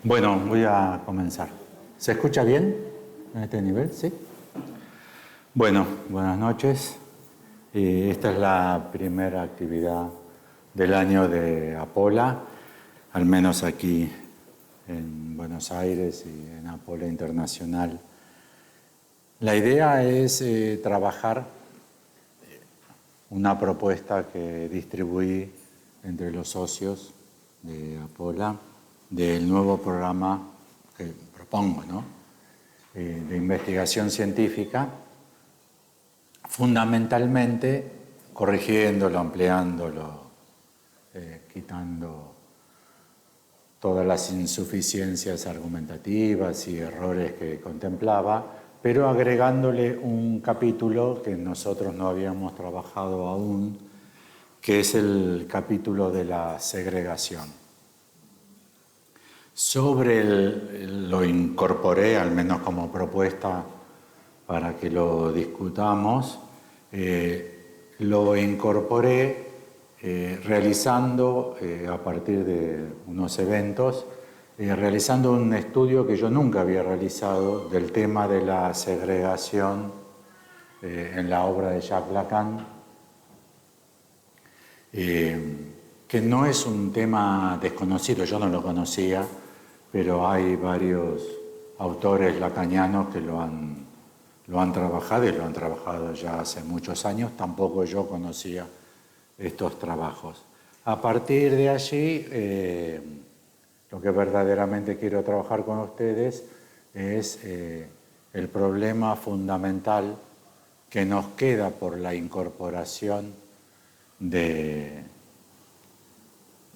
Bueno, voy a comenzar. ¿Se escucha bien en este nivel? ¿Sí? Bueno, buenas noches. Esta es la primera actividad del año de Apola, al menos aquí en Buenos Aires y en Apola Internacional. La idea es trabajar una propuesta que distribuí entre los socios de Apola del nuevo programa que propongo, ¿no? De investigación científica, fundamentalmente corrigiéndolo, ampliándolo, quitando todas las insuficiencias argumentativas y errores que contemplaba, pero agregándole un capítulo que nosotros no habíamos trabajado aún, que es el capítulo de la segregación. Lo incorporé, al menos como propuesta para que lo discutamos, lo incorporé realizando, a partir de unos eventos, realizando un estudio que yo nunca había realizado del tema de la segregación en la obra de Jacques Lacan, que no es un tema desconocido, yo no lo conocía, pero hay varios autores lacanianos que lo han trabajado y lo han trabajado ya hace muchos años, tampoco yo conocía estos trabajos. A partir de allí, lo que verdaderamente quiero trabajar con ustedes es el problema fundamental que nos queda por la incorporación de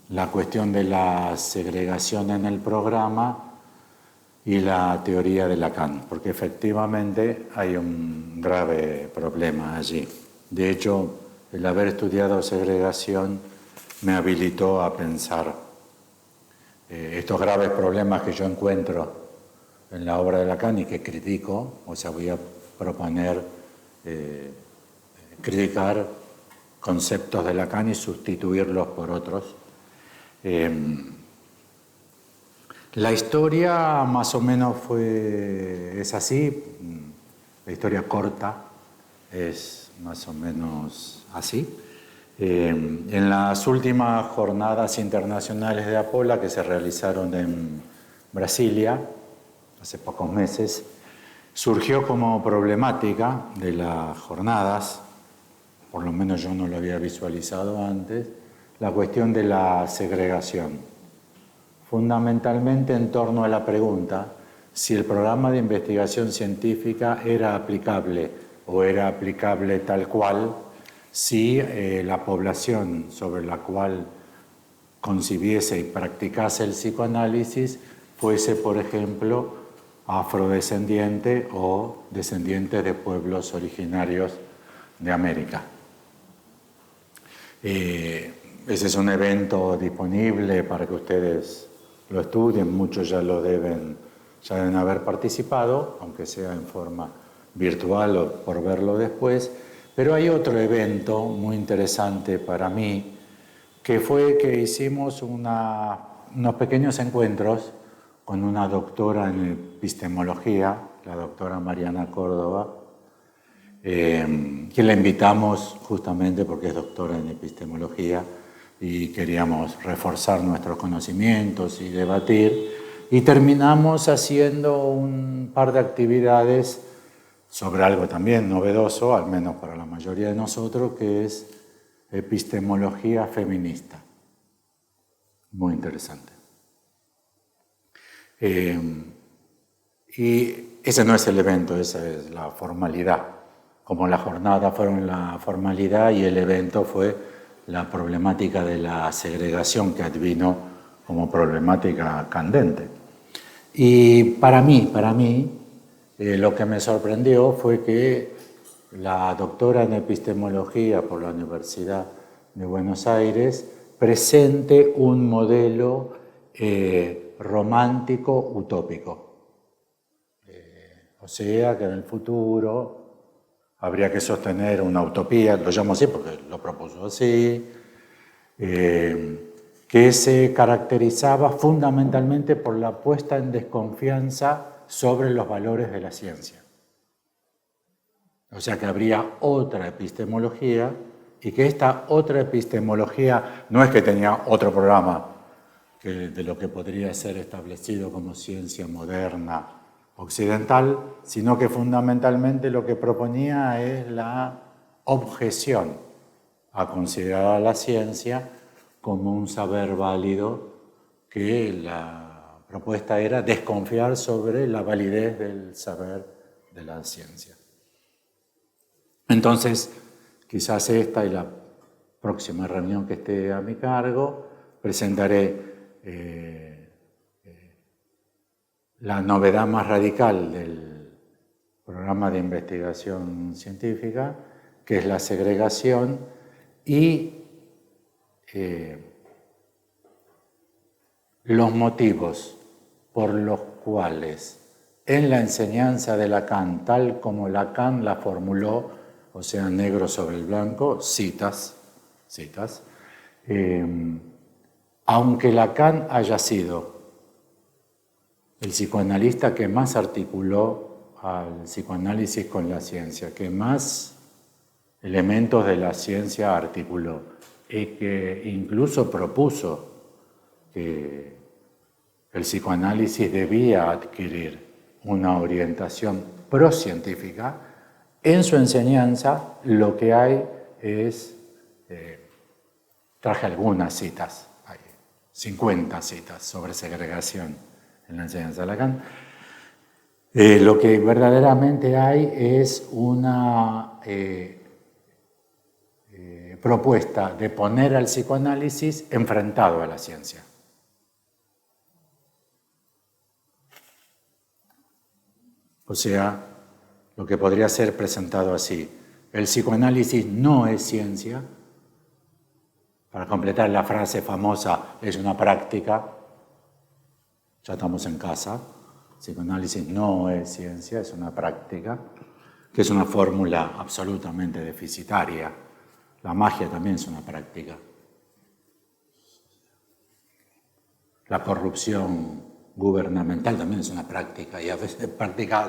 la cuestión de la segregación en el programa y la teoría de Lacan, porque efectivamente hay un grave problema allí. De hecho, el haber estudiado segregación me habilitó a pensar estos graves problemas que yo encuentro en la obra de Lacan y que critico, o sea, voy a proponer criticar conceptos de Lacan y sustituirlos por otros. La historia más o menos es así, la historia corta es más o menos así. En las últimas jornadas internacionales de Apola que se realizaron en Brasilia, hace pocos meses, surgió como problemática de las jornadas, por lo menos yo no lo había visualizado antes, la cuestión de la segregación, fundamentalmente en torno a la pregunta si el programa de investigación científica era aplicable o era aplicable tal cual si la población sobre la cual concibiese y practicase el psicoanálisis fuese, por ejemplo, afrodescendiente o descendiente de pueblos originarios de América. Ese es un evento disponible para que ustedes lo estudien, muchos ya deben haber participado, aunque sea en forma virtual o por verlo después, pero hay otro evento muy interesante para mí, que fue que hicimos unos pequeños encuentros con una doctora en epistemología, la doctora Mariana Córdoba, que la invitamos justamente porque es doctora en epistemología y queríamos reforzar nuestros conocimientos y debatir, y terminamos haciendo un par de actividades sobre algo también novedoso, al menos para la mayoría de nosotros, que es epistemología feminista. Muy interesante. Y ese no es el evento, esa es la formalidad. Como la jornada fueron la formalidad y el evento fue la problemática de la segregación que advino como problemática candente. Y para mí, lo que me sorprendió fue que la doctora en epistemología por la Universidad de Buenos Aires presente un modelo romántico utópico. O sea, que en el futuro habría que sostener una utopía, lo llamo así porque lo propuso así, que se caracterizaba fundamentalmente por la puesta en desconfianza sobre los valores de la ciencia. O sea que habría otra epistemología y que esta otra epistemología no es que tenía otro programa de lo que podría ser establecido como ciencia moderna occidental, sino que fundamentalmente lo que proponía es la objeción a considerar a la ciencia como un saber válido, que la propuesta era desconfiar sobre la validez del saber de la ciencia. Entonces, quizás esta y la próxima reunión que esté a mi cargo, presentaré la novedad más radical del programa de investigación científica, que es la segregación y los motivos por los cuales en la enseñanza de Lacan, tal como Lacan la formuló, o sea, negro sobre el blanco, citas, aunque Lacan haya sido el psicoanalista que más articuló al psicoanálisis con la ciencia, que más elementos de la ciencia articuló y que incluso propuso que el psicoanálisis debía adquirir una orientación procientífica, en su enseñanza lo que hay es, traje algunas citas, hay 50 citas sobre segregación en la enseñanza de Lacan. Lo que verdaderamente hay es una propuesta de poner al psicoanálisis enfrentado a la ciencia. O sea, lo que podría ser presentado así: el psicoanálisis no es ciencia. Para completar la frase famosa, es una práctica. Ya estamos en casa. El psicoanálisis no es ciencia, es una práctica, que es una fórmula absolutamente deficitaria. La magia también es una práctica. La corrupción gubernamental también es una práctica, y a veces práctica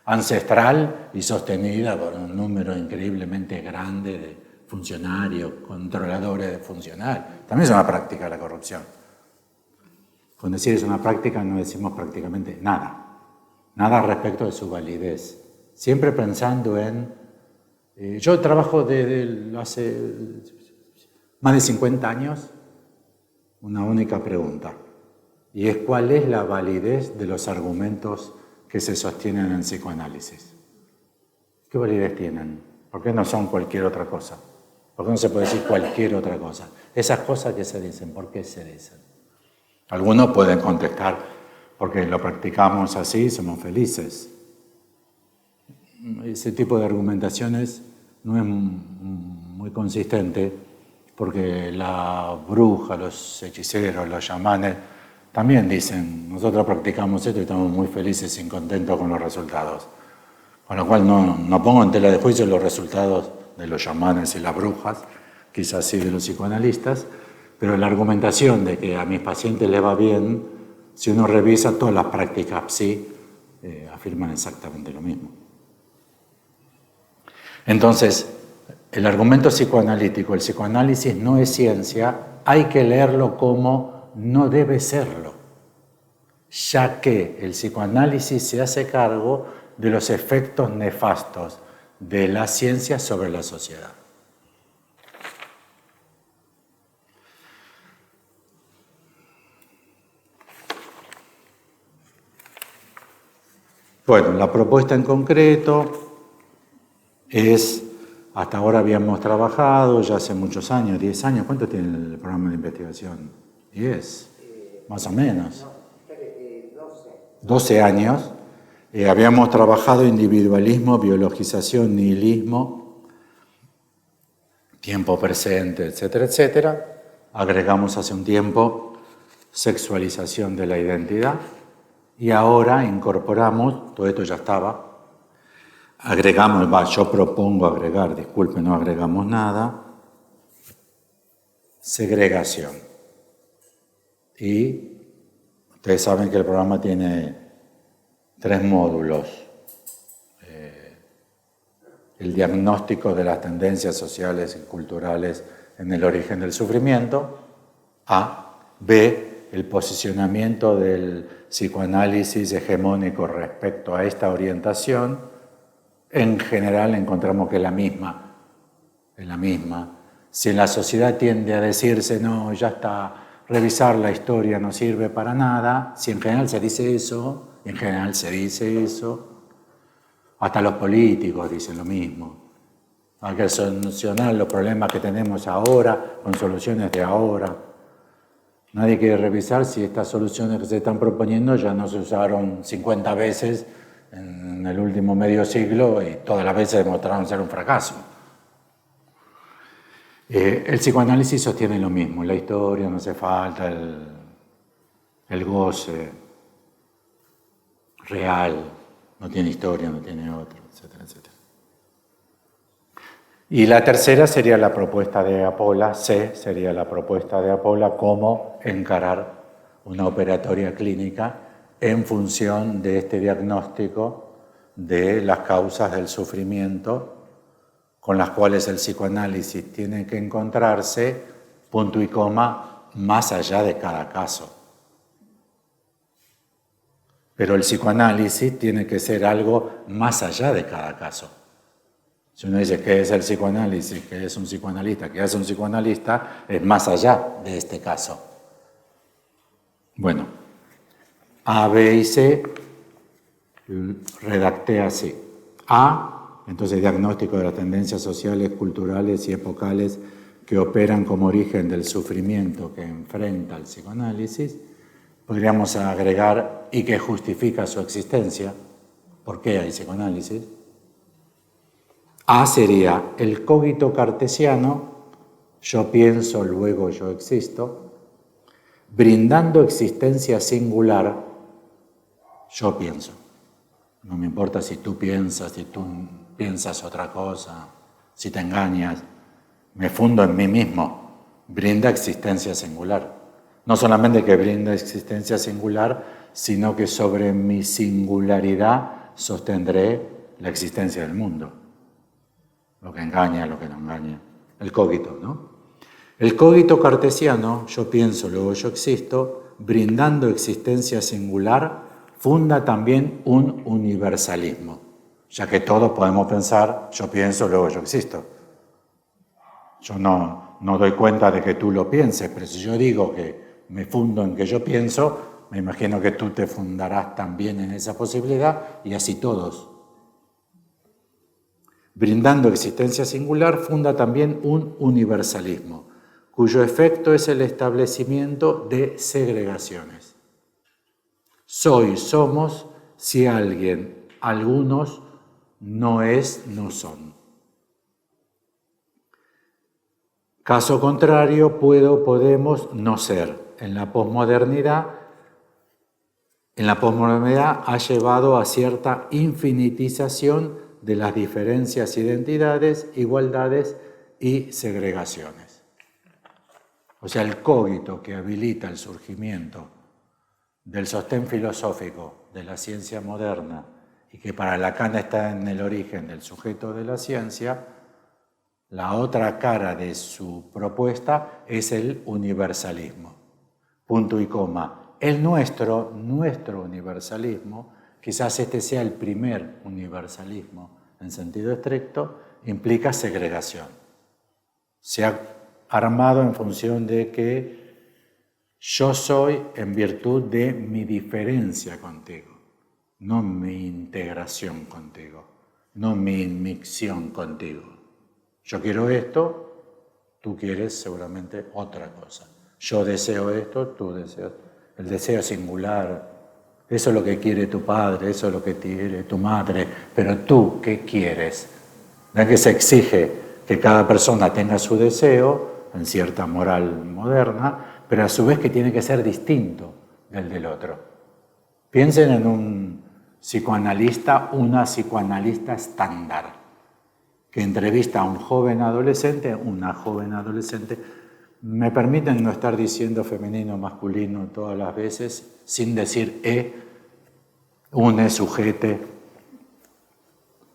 ancestral y sostenida por un número increíblemente grande de funcionarios, controladores de funcionarios. También es una práctica la corrupción. Con decir es una práctica no decimos prácticamente nada respecto de su validez. Siempre pensando en... yo trabajo desde hace más de 50 años una única pregunta, y es ¿cuál es la validez de los argumentos que se sostienen en el psicoanálisis? ¿Qué validez tienen? ¿Por qué no son cualquier otra cosa? ¿Por qué no se puede decir cualquier otra cosa? Esas cosas que se dicen, ¿por qué se dicen? Algunos pueden contestar, porque lo practicamos así, somos felices. Ese tipo de argumentaciones no es muy consistente, porque la bruja, los hechiceros, los chamanes, también dicen, nosotros practicamos esto y estamos muy felices y contentos con los resultados. Con lo cual no pongo en tela de juicio los resultados de los chamanes y las brujas, quizás sí de los psicoanalistas, pero la argumentación de que a mis pacientes les va bien, si uno revisa todas las prácticas psi, afirman exactamente lo mismo. Entonces, el argumento psicoanalítico, el psicoanálisis no es ciencia, hay que leerlo como no debe serlo, ya que el psicoanálisis se hace cargo de los efectos nefastos de la ciencia sobre la sociedad. Bueno, la propuesta en concreto es, hasta ahora habíamos trabajado, ya hace muchos años, 10 años, ¿cuánto tiene el programa de investigación? 10, más o menos. 12 años. Habíamos trabajado individualismo, biologización, nihilismo, tiempo presente, etcétera, etcétera. Agregamos hace un tiempo sexualización de la identidad y ahora incorporamos, todo esto ya estaba, agregamos, yo propongo agregar, disculpe, no agregamos nada, segregación. y ustedes saben que el programa tiene 3 módulos. El diagnóstico de las tendencias sociales y culturales en el origen del sufrimiento. A. B. El posicionamiento del psicoanálisis hegemónico respecto a esta orientación. En general encontramos que es la misma. Si en la sociedad tiende a decirse, no, ya está, revisar la historia no sirve para nada, si en general se dice eso, hasta los políticos dicen lo mismo. Hay que solucionar los problemas que tenemos ahora con soluciones de ahora. Nadie quiere revisar si estas soluciones que se están proponiendo ya no se usaron 50 veces en el último medio siglo y todas las veces demostraron ser un fracaso. El psicoanálisis sostiene lo mismo. La historia no hace falta, el goce real no tiene historia, no tiene otra, etcétera, etcétera. Y la tercera sería la propuesta de Apola, C sería la propuesta de Apola, cómo encarar una operatoria clínica en función de este diagnóstico de las causas del sufrimiento con las cuales el psicoanálisis tiene que encontrarse, punto y coma, más allá de cada caso. Pero el psicoanálisis tiene que ser algo más allá de cada caso. Si uno dice qué es el psicoanálisis, qué es un psicoanalista, qué hace un psicoanalista, es más allá de este caso. Bueno, A, B y C redacté así. A, entonces, diagnóstico de las tendencias sociales, culturales y epocales que operan como origen del sufrimiento que enfrenta el psicoanálisis. Podríamos agregar y que justifica su existencia. ¿Por qué hay psicoanálisis? A sería el cogito cartesiano, yo pienso, luego yo existo, brindando existencia singular, yo pienso. No me importa si tú piensas piensas otra cosa, si te engañas, me fundo en mí mismo, brinda existencia singular. No solamente que brinda existencia singular, sino que sobre mi singularidad sostendré la existencia del mundo. Lo que engaña, lo que no engaña. El cogito, ¿no? El cogito cartesiano, yo pienso, luego yo existo, brindando existencia singular, funda también un universalismo, ya que todos podemos pensar, yo pienso, luego yo existo. Yo no doy cuenta de que tú lo pienses, pero si yo digo que me fundo en que yo pienso, me imagino que tú te fundarás también en esa posibilidad y así todos. Brindando existencia singular, funda también un universalismo, cuyo efecto es el establecimiento de segregaciones. Soy, somos, si alguien, algunos, no es, no son. Caso contrario, podemos no ser. En la posmodernidad ha llevado a cierta infinitización de las diferencias, identidades, igualdades y segregaciones. O sea, el cogito que habilita el surgimiento del sostén filosófico de la ciencia moderna y que para Lacan está en el origen del sujeto de la ciencia, la otra cara de su propuesta es el universalismo. Punto y coma. El nuestro universalismo, quizás este sea el primer universalismo en sentido estricto, implica segregación. Se ha armado en función de que yo soy en virtud de mi diferencia contigo, no mi integración contigo, no mi inmixción contigo. Yo quiero esto, tú quieres seguramente otra cosa. Yo deseo esto, tú deseas. El deseo singular, eso es lo que quiere tu padre, eso es lo que quiere tu madre, pero tú, ¿qué quieres? ¿Ven que se exige que cada persona tenga su deseo, en cierta moral moderna, pero a su vez que tiene que ser distinto del otro? Piensen en un psicoanalista, una psicoanalista estándar, que entrevista a un joven adolescente, una joven adolescente, Me permiten no estar diciendo femenino, masculino todas las veces, sin decir une, sujete.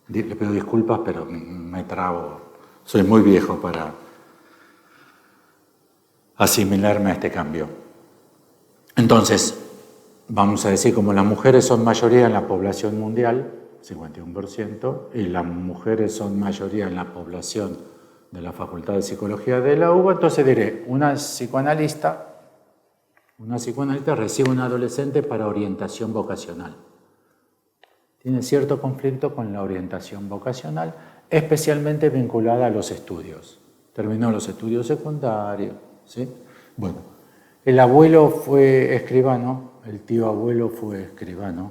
Le pido disculpas, pero me trabo. Soy muy viejo para asimilarme a este cambio. Entonces, vamos a decir, como las mujeres son mayoría en la población mundial, 51%, y las mujeres son mayoría en la población de la Facultad de Psicología de la UBA, entonces diré, una psicoanalista recibe un adolescente para orientación vocacional. Tiene cierto conflicto con la orientación vocacional, especialmente vinculada a los estudios. Terminó los estudios secundarios, ¿sí? Bueno, el abuelo fue escribano, el tío abuelo fue escribano,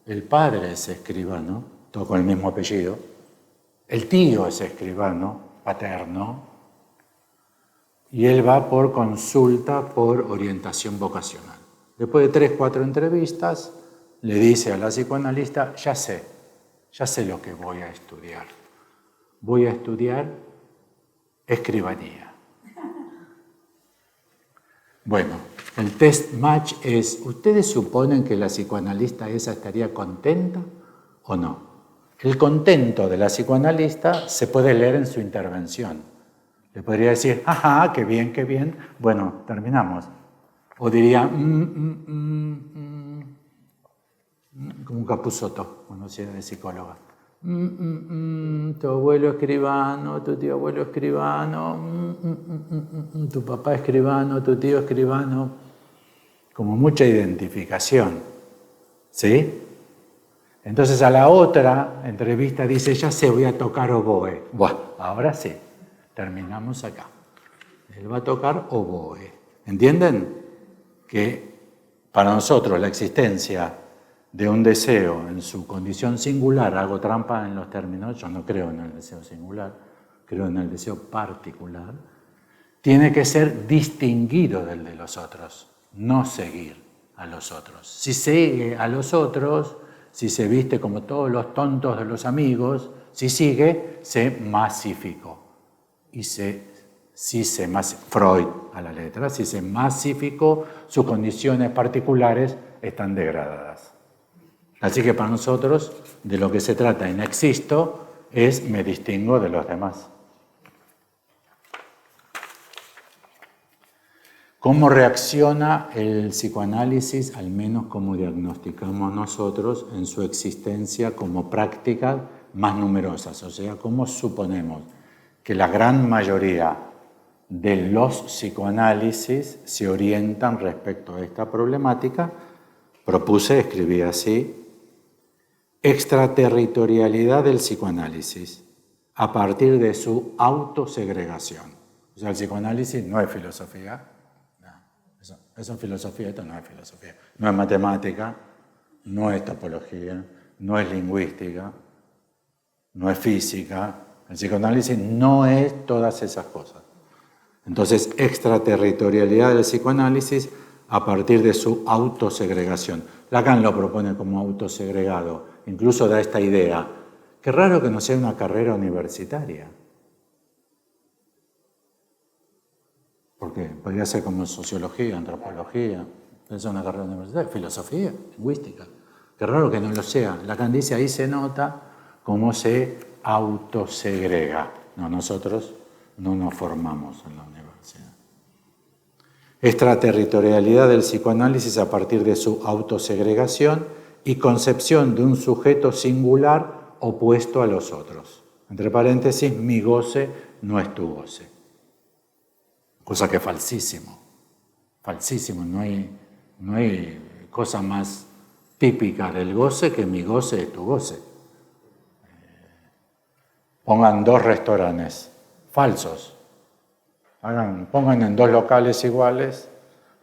el padre es escribano, todo con el mismo apellido, el tío es escribano, paterno, y él va por consulta por orientación vocacional. Después de 3, 4 entrevistas, le dice a la psicoanalista, ya sé lo que voy a estudiar. Voy a estudiar escribanía. Bueno, el test match es, ¿ustedes suponen que la psicoanalista esa estaría contenta o no? El contento de la psicoanalista se puede leer en su intervención. Le podría decir, ajá, qué bien, bueno, terminamos. O diría, como un Capusotto, cuando se era de psicóloga. Tu abuelo escribano, tu tío abuelo escribano, tu papá escribano, tu tío escribano. Como mucha identificación, ¿sí? Entonces a la otra entrevista dice, ya sé, voy a tocar oboe. Buah, ahora sí, terminamos acá. Él va a tocar oboe. ¿Entienden? Que para nosotros la existencia de un deseo en su condición singular, hago trampa en los términos, yo no creo en el deseo singular, creo en el deseo particular, tiene que ser distinguido del de los otros, no seguir a los otros. Si sigue a los otros, si se viste como todos los tontos de los amigos, si sigue, se masificó. Y Freud a la letra, si se masificó, sus condiciones particulares están degradadas. Así que para nosotros, de lo que se trata en existo, es me distingo de los demás. ¿Cómo reacciona el psicoanálisis, al menos como diagnosticamos nosotros, en su existencia como prácticas más numerosas? O sea, ¿cómo suponemos que la gran mayoría de los psicoanálisis se orientan respecto a esta problemática? Escribí así, extraterritorialidad del psicoanálisis a partir de su autosegregación. O sea, el psicoanálisis no es filosofía. Eso es filosofía, esto no es filosofía. No es matemática, no es topología, no es lingüística, no es física. El psicoanálisis no es todas esas cosas. Entonces, extraterritorialidad del psicoanálisis a partir de su autosegregación. Lacan lo propone como autosegregado. Incluso da esta idea. Qué raro que no sea una carrera universitaria. Porque podría ser como sociología, antropología, es una carrera universitaria, filosofía, lingüística. Qué raro que no lo sea. Lacan dice, ahí se nota cómo se autosegrega. No, nosotros no nos formamos en la universidad. Extraterritorialidad del psicoanálisis a partir de su autosegregación y concepción de un sujeto singular opuesto a los otros. Entre paréntesis, mi goce no es tu goce. Cosa que es falsísimo. Falsísimo. No hay cosa más típica del goce que mi goce es tu goce. Pongan 2 restaurantes falsos. Pongan en 2 locales iguales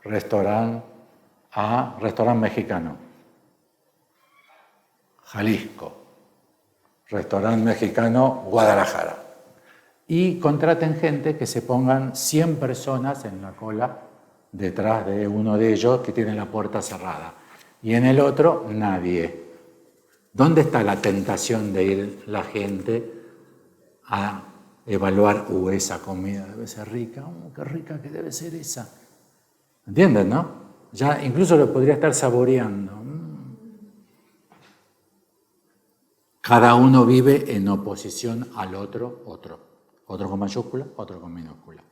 restaurante A, restaurante mexicano. Jalisco. Restaurante mexicano, Guadalajara. Y contraten gente que se pongan 100 personas en la cola detrás de uno de ellos que tiene la puerta cerrada. Y en el otro, nadie. ¿Dónde está la tentación de ir la gente a evaluar, esa comida debe ser rica, qué rica que debe ser esa. ¿Entienden, no? Ya incluso lo podría estar saboreando. Cada uno vive en oposición al otro. Otro con mayúscula, otro con minúscula.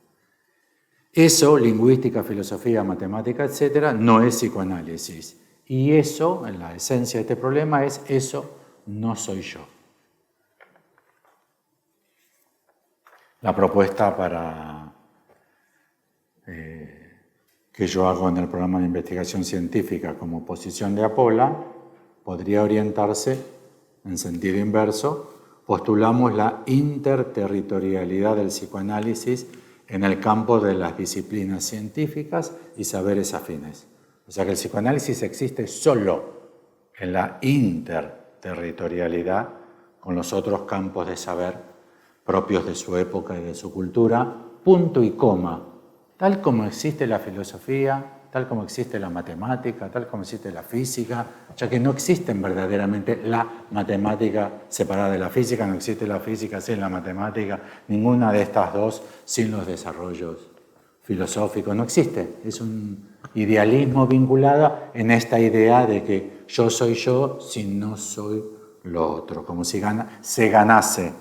Eso, lingüística, filosofía, matemática, etcétera, no es psicoanálisis. Y eso, en la esencia de este problema, es eso no soy yo. La propuesta que yo hago en el programa de investigación científica como posición de Apolla podría orientarse en sentido inverso. Postulamos la interterritorialidad del psicoanálisis en el campo de las disciplinas científicas y saberes afines. O sea que el psicoanálisis existe solo en la interterritorialidad con los otros campos de saber propios de su época y de su cultura, punto y coma, tal como existe la filosofía, tal como existe la matemática, tal como existe la física, ya que no existen verdaderamente la matemática separada de la física, no existe la física sin la matemática, ninguna de estas dos sin los desarrollos filosóficos, no existe. Es un idealismo vinculado en esta idea de que yo soy yo si no soy lo otro, como si se ganase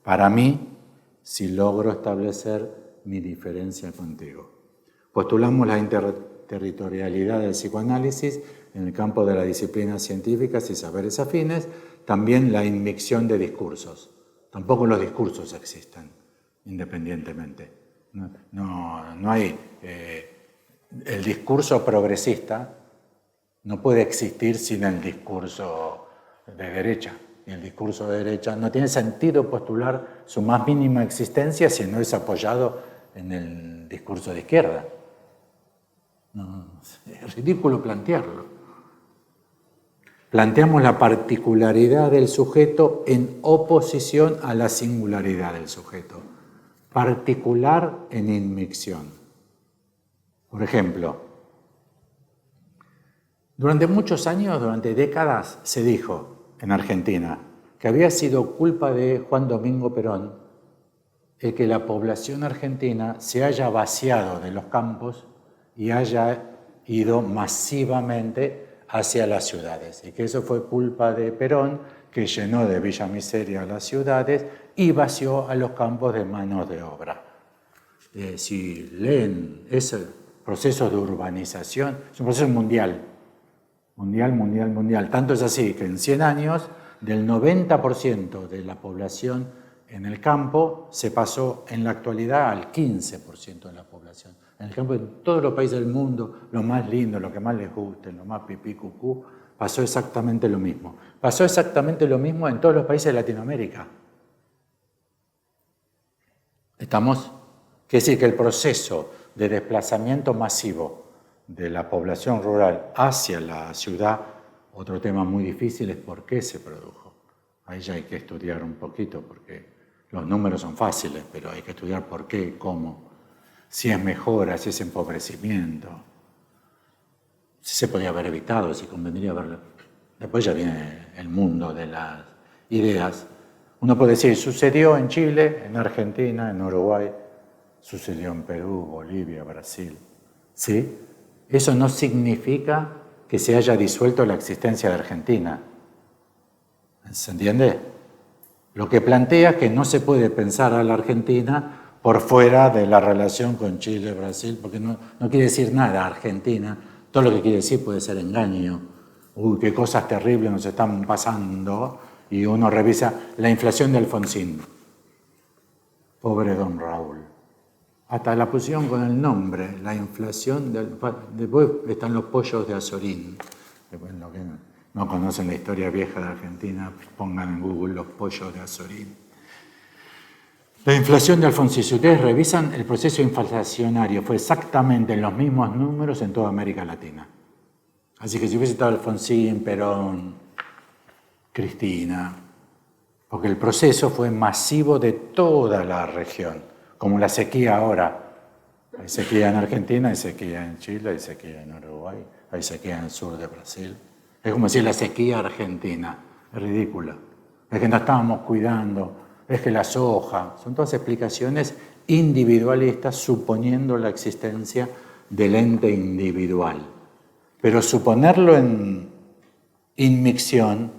para mí si logro establecer mi diferencia contigo. Postulamos la interterritorialidad del psicoanálisis en el campo de las disciplinas científicas y saberes afines, también la inmixción de discursos. Tampoco los discursos existen independientemente. No hay... el discurso progresista no puede existir sin el discurso de derecha. Y el discurso de derecha no tiene sentido postular su más mínima existencia si no es apoyado en el discurso de izquierda. No, es ridículo plantearlo. Planteamos la particularidad del sujeto en oposición a la singularidad del sujeto. Particular en inmixción. Por ejemplo, durante muchos años, durante décadas, se dijo en Argentina que había sido culpa de Juan Domingo Perón el que la población argentina se haya vaciado de los campos y haya ido masivamente hacia las ciudades, y que eso fue culpa de Perón, que llenó de villa miseria las ciudades y vació a los campos de manos de obra. Si leen ese proceso de urbanización, es un proceso mundial. Tanto es así que en 100 años, del 90% de la población en el campo, se pasó en la actualidad al 15% de la población. En el campo, en todos los países del mundo, lo más lindo, lo que más les guste, lo más pipí, cucú, pasó exactamente lo mismo. Pasó exactamente lo mismo en todos los países de Latinoamérica. ¿Estamos? Quiere decir que el proceso de desplazamiento masivo de la población rural hacia la ciudad, otro tema muy difícil es por qué se produjo. Ahí ya hay que estudiar un poquito, porque los números son fáciles, pero hay que estudiar por qué, cómo, si es mejora, si es empobrecimiento, si se podía haber evitado, si convendría haberlo. Después ya viene el mundo de las ideas. Uno puede decir, sucedió en Chile, en Argentina, en Uruguay, sucedió en Perú, Bolivia, Brasil. ¿Sí? Eso no significa que se haya disuelto la existencia de Argentina. ¿Se entiende? Lo que plantea que no se puede pensar a la Argentina por fuera de la relación con Chile, Brasil, porque no quiere decir nada Argentina. Todo lo que quiere decir puede ser engaño. Uy, qué cosas terribles nos están pasando. Y uno revisa la inflación de Alfonsín. Pobre don Raúl. Hasta la pusieron con el nombre, la inflación después están los pollos de Azorín. Después, lo que no conocen la historia vieja de Argentina, pongan en Google los pollos de Azorín. La inflación de Alfonsín, si ustedes revisan, el proceso inflacionario fue exactamente en los mismos números en toda América Latina. Así que si hubiese estado Alfonsín, Perón, Cristina, porque el proceso fue masivo de toda la región. Como la sequía ahora. Hay sequía en Argentina, hay sequía en Chile, hay sequía en Uruguay, hay sequía en el sur de Brasil. Es como decir la sequía argentina. Es ridícula. Es que no estábamos cuidando es que la soja, son todas explicaciones individualistas suponiendo la existencia del ente individual. Pero suponerlo en inmixción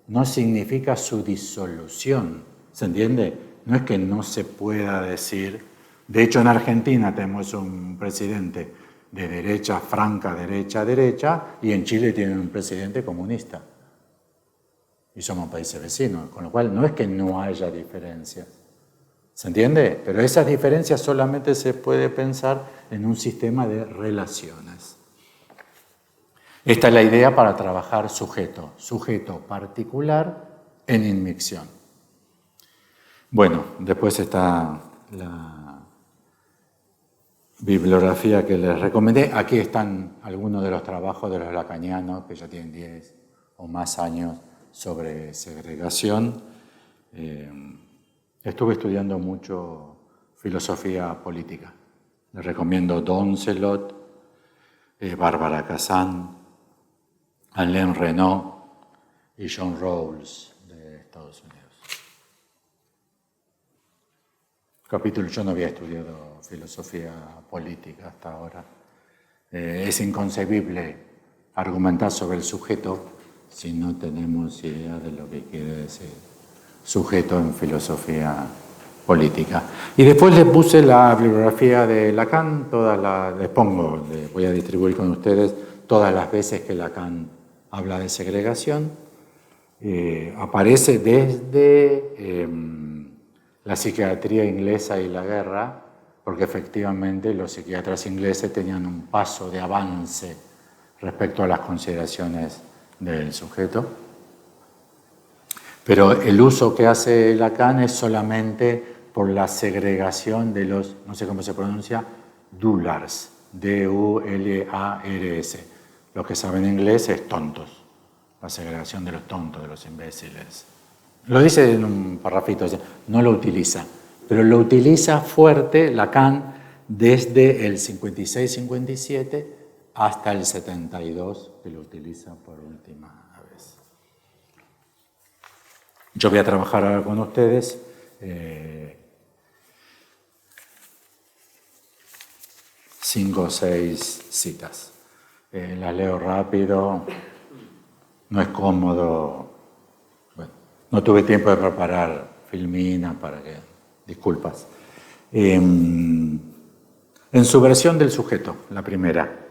no significa su disolución, ¿se entiende? No es que no se pueda decir. De hecho, en Argentina tenemos un presidente de derecha, franca derecha, y en Chile tienen un presidente comunista. Y somos países vecinos, con lo cual no es que no haya diferencias. ¿Se entiende? Pero esas diferencias solamente se puede pensar en un sistema de relaciones. Esta es la idea para trabajar sujeto particular en inmixción. Bueno, después está la bibliografía que les recomendé. Aquí están algunos de los trabajos de los lacanianos, que ya tienen 10 o más años sobre segregación. Estuve estudiando mucho filosofía política. Les recomiendo Doncelot, Bárbara Kazan, Alain Renaud y John Rawls de Estados Unidos. Capítulo, yo no había estudiado filosofía política hasta ahora. Es inconcebible argumentar sobre el sujeto si no tenemos idea de lo que quiere decir sujeto en filosofía política. Y después le puse la bibliografía de Lacan, les voy a distribuir con ustedes todas las veces que Lacan habla de segregación. Aparece desde la psiquiatría inglesa y la guerra, porque efectivamente los psiquiatras ingleses tenían un paso de avance respecto a las consideraciones del sujeto. Pero el uso que hace Lacan es solamente por la segregación de los, no sé cómo se pronuncia, dullars, D-U-L-A-R-S. Los que saben inglés es tontos, la segregación de los tontos, de los imbéciles. Lo dice en un parrafito, no lo utiliza, pero lo utiliza fuerte Lacan desde el 56-57 hasta el 72, que lo utiliza por última vez. Yo voy a trabajar ahora con ustedes 5 o 6 citas. Las leo rápido, no es cómodo. Bueno, no tuve tiempo de preparar filmina para que... Disculpas. En su versión del sujeto, la primera,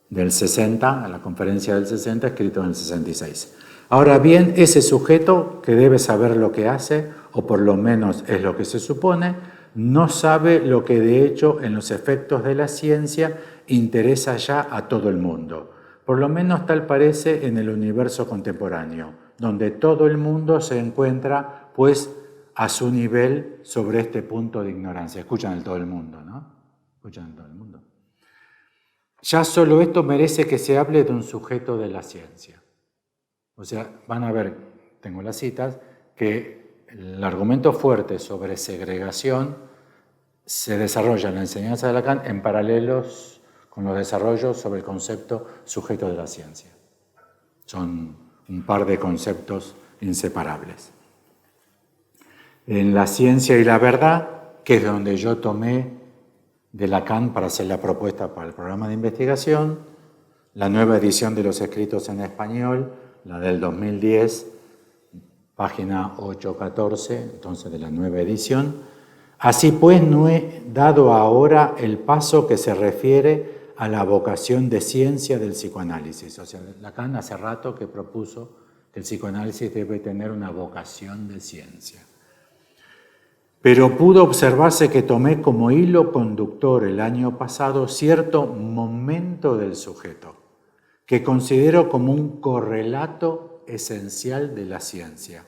del 60, a la conferencia del 60, escrito en el 66. Ahora bien, ese sujeto que debe saber lo que hace, o por lo menos es lo que se supone, no sabe lo que de hecho en los efectos de la ciencia interesa ya a todo el mundo. Por lo menos tal parece en el universo contemporáneo, donde todo el mundo se encuentra, pues, a su nivel sobre este punto de ignorancia. Escuchan el todo el mundo, ¿no? Escuchan el todo el mundo. Ya solo esto merece que se hable de un sujeto de la ciencia. O sea, van a ver, tengo las citas, que el argumento fuerte sobre segregación se desarrolla en la enseñanza de Lacan en paralelos con los desarrollos sobre el concepto sujeto de la ciencia. Son un par de conceptos inseparables. En La ciencia y la verdad, que es donde yo tomé de Lacan para hacer la propuesta para el programa de investigación, la nueva edición de los escritos en español, la del 2010, página 814, entonces de la nueva edición. Así pues, no he dado ahora el paso que se refiere a la vocación de ciencia del psicoanálisis. O sea, Lacan hace rato que propuso que el psicoanálisis debe tener una vocación de ciencia. Pero pudo observarse que tomé como hilo conductor el año pasado cierto momento del sujeto, que considero como un correlato esencial de la ciencia,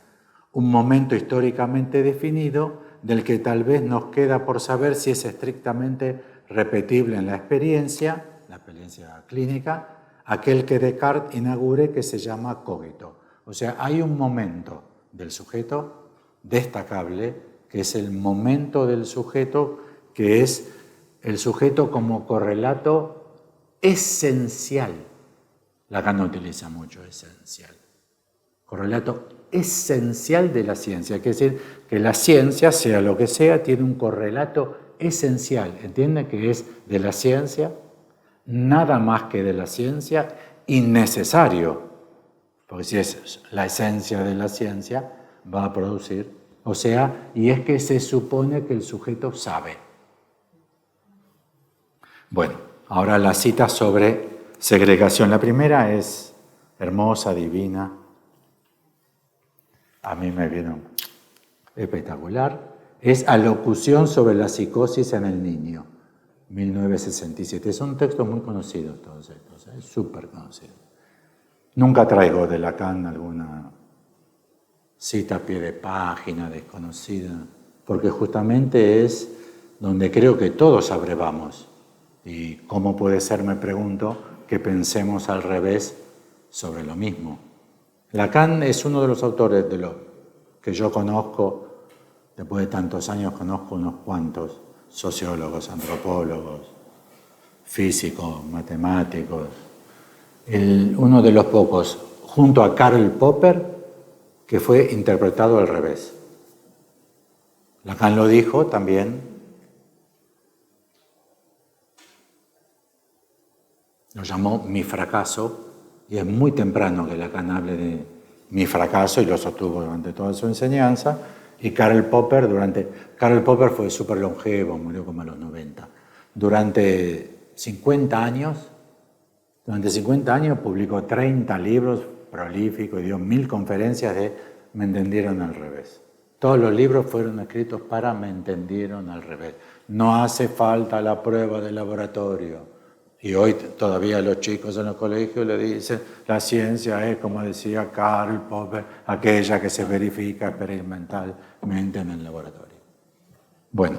un momento históricamente definido del que tal vez nos queda por saber si es estrictamente repetible en la experiencia clínica, aquel que Descartes inaugure que se llama cogito. O sea, hay un momento del sujeto destacable, que es el momento del sujeto, que es el sujeto como correlato esencial. Lacan no utiliza mucho esencial. Correlato esencial de la ciencia. Quiere decir que la ciencia, sea lo que sea, tiene un correlato esencial. ¿Entiende? Que es de la ciencia, nada más que de la ciencia, y necesario. Porque si es la esencia de la ciencia, va a producir. O sea, y es que se supone que el sujeto sabe. Bueno, ahora la cita sobre segregación. La primera es hermosa, divina. A mí me vieron espectacular. Es Alocución sobre la psicosis en el niño, 1967. Son textos muy conocidos todos estos, es súper conocido. Nunca traigo de Lacan alguna cita a pie de página desconocida, porque justamente es donde creo que todos abrevamos. Y cómo puede ser, me pregunto, que pensemos al revés sobre lo mismo. Lacan es uno de los autores de los que yo conozco, después de tantos años conozco unos cuantos sociólogos, antropólogos, físicos, matemáticos. Uno de los pocos, junto a Karl Popper, que fue interpretado al revés. Lacan lo dijo también. Lo llamó mi fracaso, y es muy temprano que Lacan hable de mi fracaso y lo sostuvo durante toda su enseñanza. Y Karl Popper Popper fue súper longevo, murió como a los 90. Durante 50 años publicó 30 libros prolíficos y dio 1000 conferencias de Me entendieron al revés. Todos los libros fueron escritos para Me entendieron al revés. No hace falta la prueba de laboratorio. Y hoy todavía los chicos en los colegios le dicen, la ciencia es, como decía Karl Popper, aquella que se verifica experimentalmente en el laboratorio. Bueno,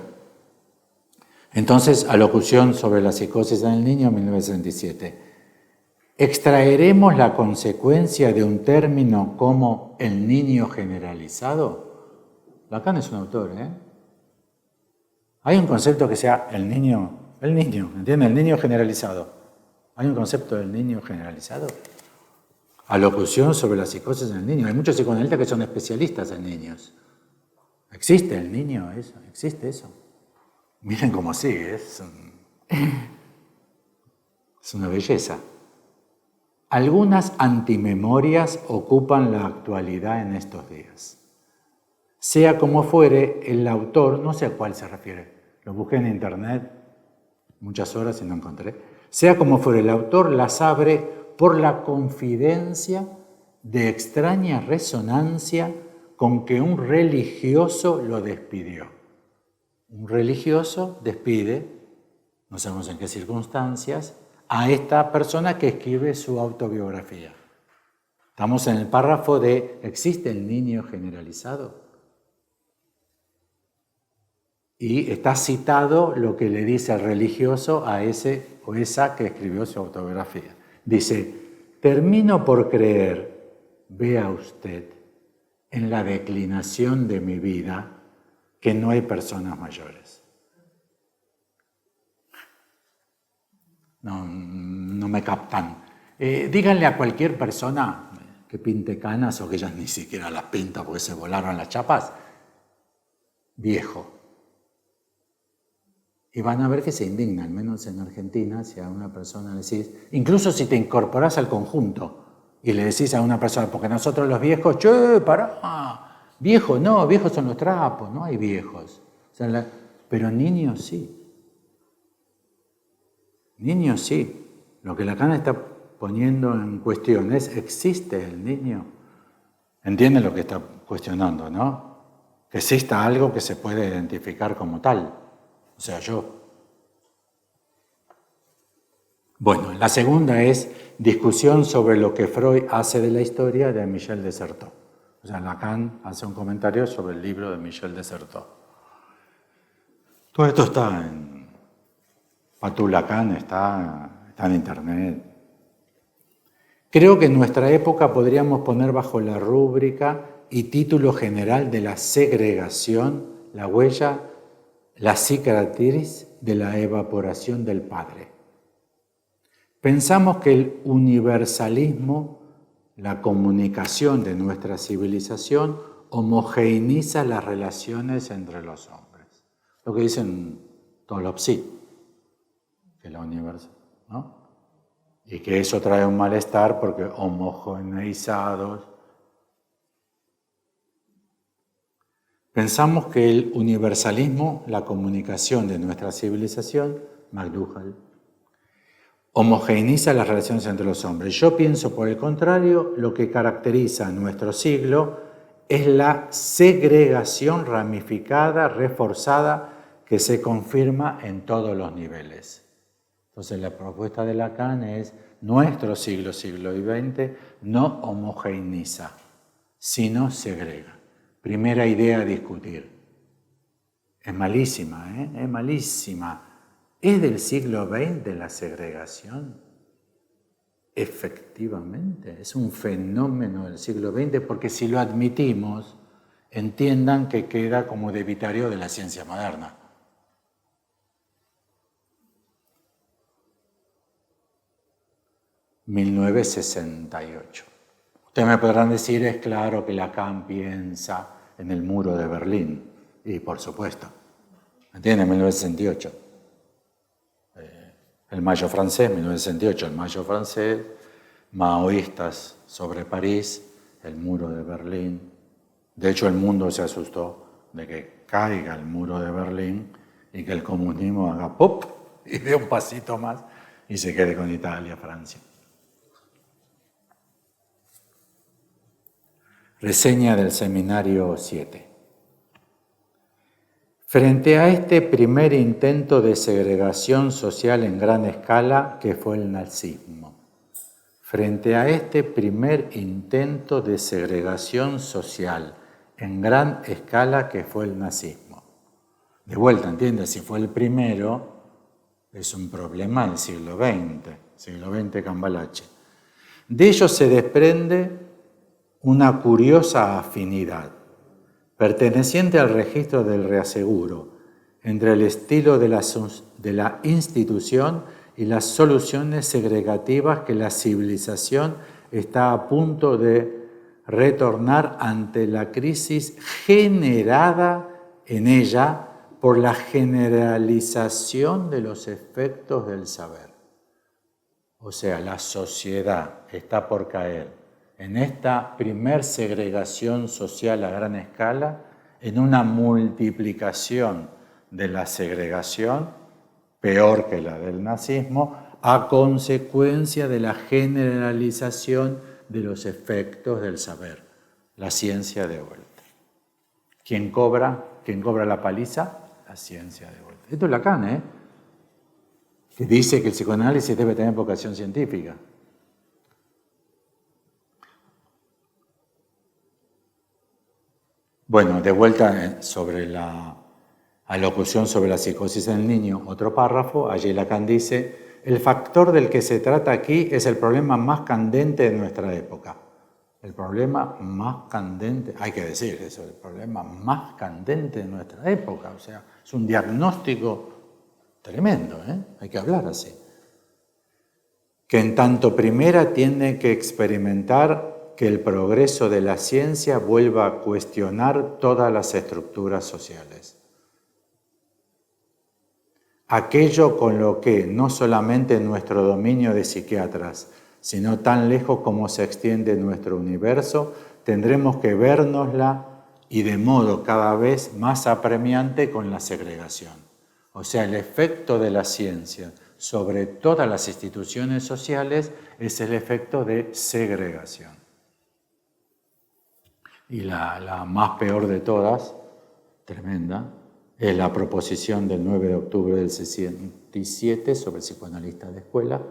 entonces, Alocución sobre la psicosis en el niño, 1967. ¿Extraeremos la consecuencia de un término como el niño generalizado? Lacan es un autor, ¿eh? Hay un concepto que sea el niño, ¿entiende? El niño generalizado. ¿Hay un concepto del niño generalizado? Alocución sobre la psicosis en el niño. Hay muchos psicoanalistas que son especialistas en niños. ¿Existe el niño eso? ¿Existe eso? Miren cómo sigue, es una belleza. Algunas antimemorias ocupan la actualidad en estos días. Sea como fuere, el autor, no sé a cuál se refiere, lo busqué en internet muchas horas y no encontré. Sea como fuere, el autor las abre por la confidencia de extraña resonancia con que un religioso lo despidió. Un religioso despide, no sabemos en qué circunstancias, a esta persona que escribe su autobiografía. Estamos en el párrafo de ¿existe el niño generalizado? Y está citado lo que le dice el religioso a ese o esa que escribió su autobiografía. Dice, termino por creer, vea usted, en la declinación de mi vida, que no hay personas mayores. No me captan. Díganle a cualquier persona que pinte canas o que ellas ni siquiera las pinta porque se volaron las chapas, viejo. Y van a ver que se indigna, al menos en Argentina, si a una persona le decís, incluso si te incorporás al conjunto y le decís a una persona, porque nosotros los viejos, che, pará, viejos no, viejos son los trapos, no hay viejos. O sea, pero niños sí. Niños sí. Lo que Lacan está poniendo en cuestión es, ¿existe el niño? ¿Entienden lo que está cuestionando, no? Que exista algo que se puede identificar como tal. O sea, yo. Bueno, la segunda es discusión sobre lo que Freud hace de la historia de Michel de Certeau. O sea, Lacan hace un comentario sobre el libro de Michel de Certeau. Todo esto está en Patou Lacan, está en internet. Creo que en nuestra época podríamos poner bajo la rúbrica y título general de la segregación la huella, la cicatriz de la evaporación del padre. Pensamos que el universalismo la comunicación de nuestra civilización homogeneiza las relaciones entre los hombres. Lo que dicen Tolopsy, que es la universal, ¿no? Y que eso trae un malestar porque homogeneizados. Pensamos que el universalismo, la comunicación de nuestra civilización, McDougall, homogeneiza las relaciones entre los hombres. Yo pienso, por el contrario, lo que caracteriza a nuestro siglo es la segregación ramificada, reforzada, que se confirma en todos los niveles. Entonces la propuesta de Lacan es: nuestro siglo, siglo XX, no homogeneiza, sino segrega. Primera idea a discutir. Es malísima, ¿eh? Es malísima. ¿Es del siglo XX la segregación? Efectivamente, es un fenómeno del siglo XX, porque si lo admitimos, entiendan que queda como debitario de la ciencia moderna. ...1968. Ustedes me podrán decir, es claro que Lacan piensa en el muro de Berlín. Y por supuesto, ¿entienden? 1968. El Mayo francés, 1968, el Mayo francés, maoístas sobre París, el muro de Berlín. De hecho, el mundo se asustó de que caiga el muro de Berlín y que el comunismo haga ¡pop! Y dé un pasito más y se quede con Italia, Francia. Reseña del Seminario 7. Frente a este primer intento de segregación social en gran escala que fue el nazismo, frente a este primer intento de segregación social en gran escala que fue el nazismo. De vuelta, ¿entiendes? Si fue el primero, es un problema del siglo XX cambalache. De ello se desprende una curiosa afinidad, perteneciente al registro del reaseguro, entre el estilo de la institución y las soluciones segregativas que la civilización está a punto de retornar ante la crisis generada en ella por la generalización de los efectos del saber. O sea, la sociedad está por caer en esta primer segregación social a gran escala, en una multiplicación de la segregación, peor que la del nazismo, a consecuencia de la generalización de los efectos del saber, la ciencia de vuelta. ¿Quién cobra la paliza? La ciencia de vuelta. Esto es Lacan, que dice que el psicoanálisis debe tener vocación científica. Bueno, de vuelta sobre la alocución sobre la psicosis en el niño, otro párrafo, allí Lacan dice: el factor del que se trata aquí es el problema más candente de nuestra época. El problema más candente, hay que decir eso, el problema más candente de nuestra época. O sea, es un diagnóstico tremendo, hay que hablar así. Que en tanto primera tiene que experimentar que el progreso de la ciencia vuelva a cuestionar todas las estructuras sociales. Aquello con lo que no solamente nuestro dominio de psiquiatras, sino tan lejos como se extiende nuestro universo, tendremos que vernosla y de modo cada vez más apremiante con la segregación. O sea, el efecto de la ciencia sobre todas las instituciones sociales es el efecto de segregación. Y la más peor de todas, tremenda, es la proposición del 9 de octubre del 67 sobre el psicoanalista de escuela.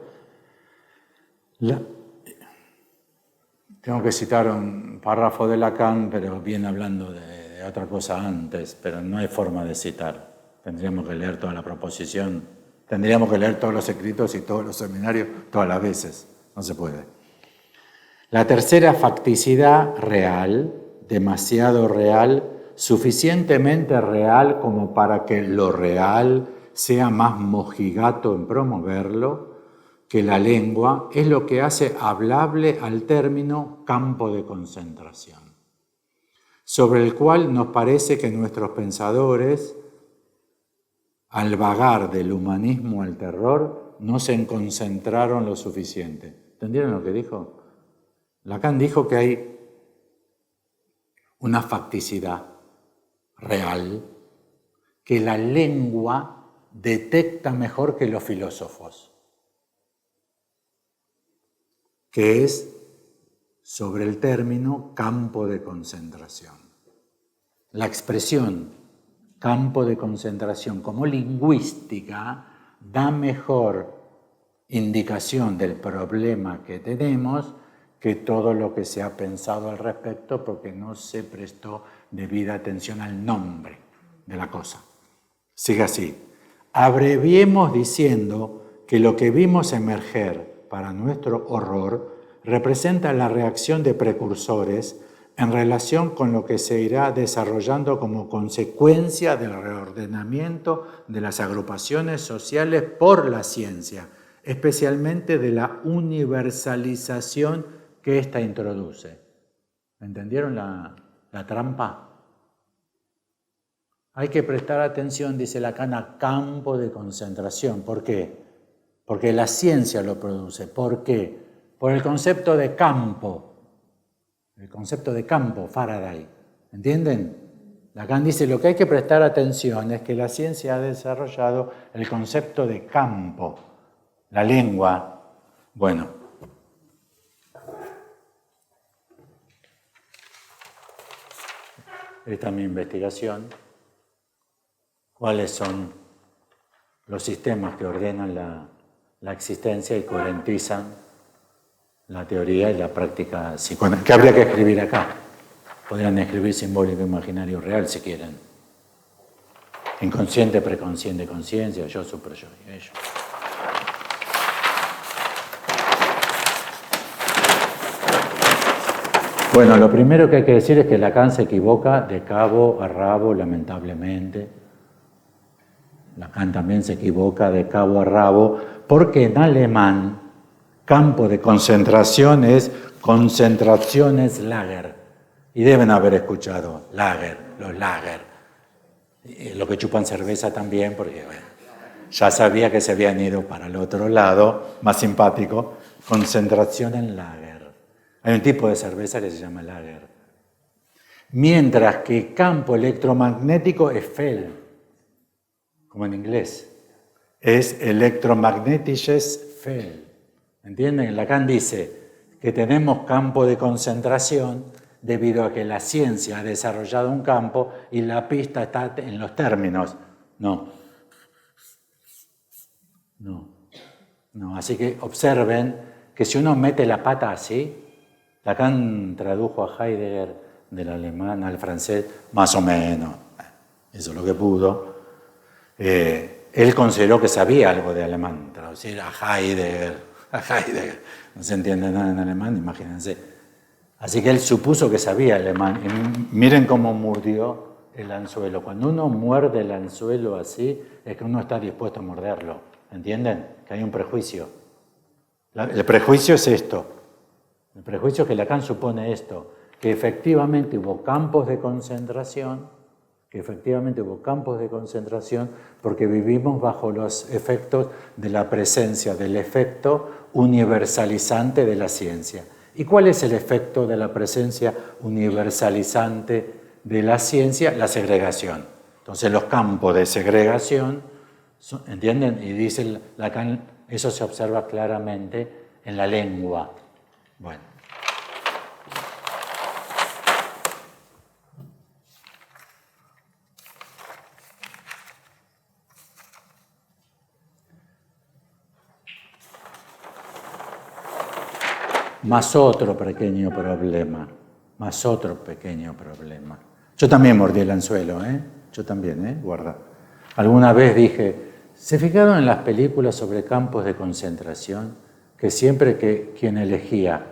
Tengo que citar un párrafo de Lacan, pero viene hablando de otra cosa antes, pero no hay forma de citar. Tendríamos que leer toda la proposición, tendríamos que leer todos los escritos y todos los seminarios todas las veces. No se puede. La tercera facticidad real, demasiado real, suficientemente real como para que lo real sea más mojigato en promoverlo, que la lengua es lo que hace hablable al término campo de concentración, sobre el cual nos parece que nuestros pensadores, al vagar del humanismo al terror, no se concentraron lo suficiente. ¿Entendieron lo que dijo? Lacan dijo que hay una facticidad real que la lengua detecta mejor que los filósofos, que es sobre el término campo de concentración. La expresión campo de concentración como lingüística da mejor indicación del problema que tenemos que todo lo que se ha pensado al respecto, porque no se prestó debida atención al nombre de la cosa. Sigue así. Abreviemos diciendo que lo que vimos emerger para nuestro horror representa la reacción de precursores en relación con lo que se irá desarrollando como consecuencia del reordenamiento de las agrupaciones sociales por la ciencia, especialmente de la universalización que ésta introduce. ¿Entendieron la trampa? Hay que prestar atención, dice Lacan, a campo de concentración. ¿Por qué? Porque la ciencia lo produce. ¿Por qué? Por el concepto de campo. El concepto de campo, Faraday. ¿Entienden? Lacan dice, lo que hay que prestar atención es que la ciencia ha desarrollado el concepto de campo. La lengua, bueno. Esta es mi investigación. ¿Cuáles son los sistemas que ordenan la existencia y coherentizan la teoría y la práctica psicoanalítica? ¿Qué habría que escribir acá? Podrían escribir simbólico, imaginario, real, si quieren. Inconsciente, preconsciente, conciencia, yo, super yo y ello. Bueno, lo primero que hay que decir es que Lacan se equivoca de cabo a rabo, lamentablemente. Lacan también se equivoca de cabo a rabo, porque en alemán campo de concentración es Konzentrationslager. Y deben haber escuchado lager, los lager. Lo que chupan cerveza también, porque bueno, ya sabía que se habían ido para el otro lado, más simpático, concentración en lager. Hay un tipo de cerveza que se llama lager. Mientras que campo electromagnético es Feld, como en inglés. Es electromagnetisches Feld. ¿Entienden? Lacan dice que tenemos campo de concentración debido a que la ciencia ha desarrollado un campo y la pista está en los términos. No. Así que observen que si uno mete la pata así, Lacan tradujo a Heidegger del alemán al francés más o menos. Eso es lo que pudo. Él consideró que sabía algo de alemán, traducir a Heidegger. No se entiende nada en alemán, imagínense. Así que él supuso que sabía alemán. Y miren cómo mordió el anzuelo. Cuando uno muerde el anzuelo así, es que uno está dispuesto a morderlo. ¿Entienden? Que hay un prejuicio. El prejuicio es esto. El prejuicio es que Lacan supone esto, que efectivamente hubo campos de concentración, porque vivimos bajo los efectos de la presencia del efecto universalizante de la ciencia. ¿Y cuál es el efecto de la presencia universalizante de la ciencia? La segregación. Entonces los campos de segregación, ¿entienden? Y dice Lacan, eso se observa claramente en la lengua. Bueno. Más otro pequeño problema. Yo también mordí el anzuelo, ¿eh? Yo también, guarda. Alguna vez dije, ¿se fijaron en las películas sobre campos de concentración? Que siempre que quien elegía,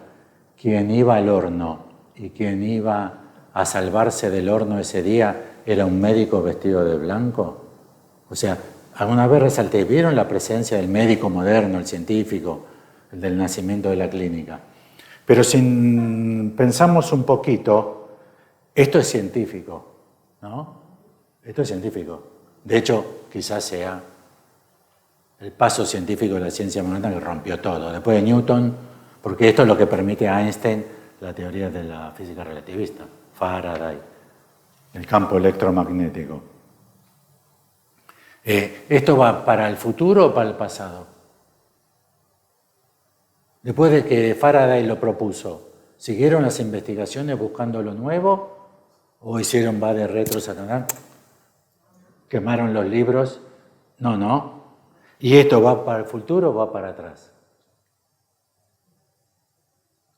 quien iba al horno y quien iba a salvarse del horno ese día era un médico vestido de blanco. O sea, alguna vez resalté, ¿vieron la presencia del médico moderno, el científico, el del nacimiento de la clínica? Pero si pensamos un poquito, esto es científico, ¿no? Esto es científico. De hecho, quizás sea el paso científico de la ciencia moderna que rompió todo. Después de Newton, porque esto es lo que permite a Einstein la teoría de la física relativista, Faraday, el campo electromagnético. ¿Esto va para el futuro o para el pasado? Después de que Faraday lo propuso, ¿siguieron las investigaciones buscando lo nuevo o hicieron va de retro Satanás? ¿Quemaron los libros? No. ¿Y esto va para el futuro o va para atrás?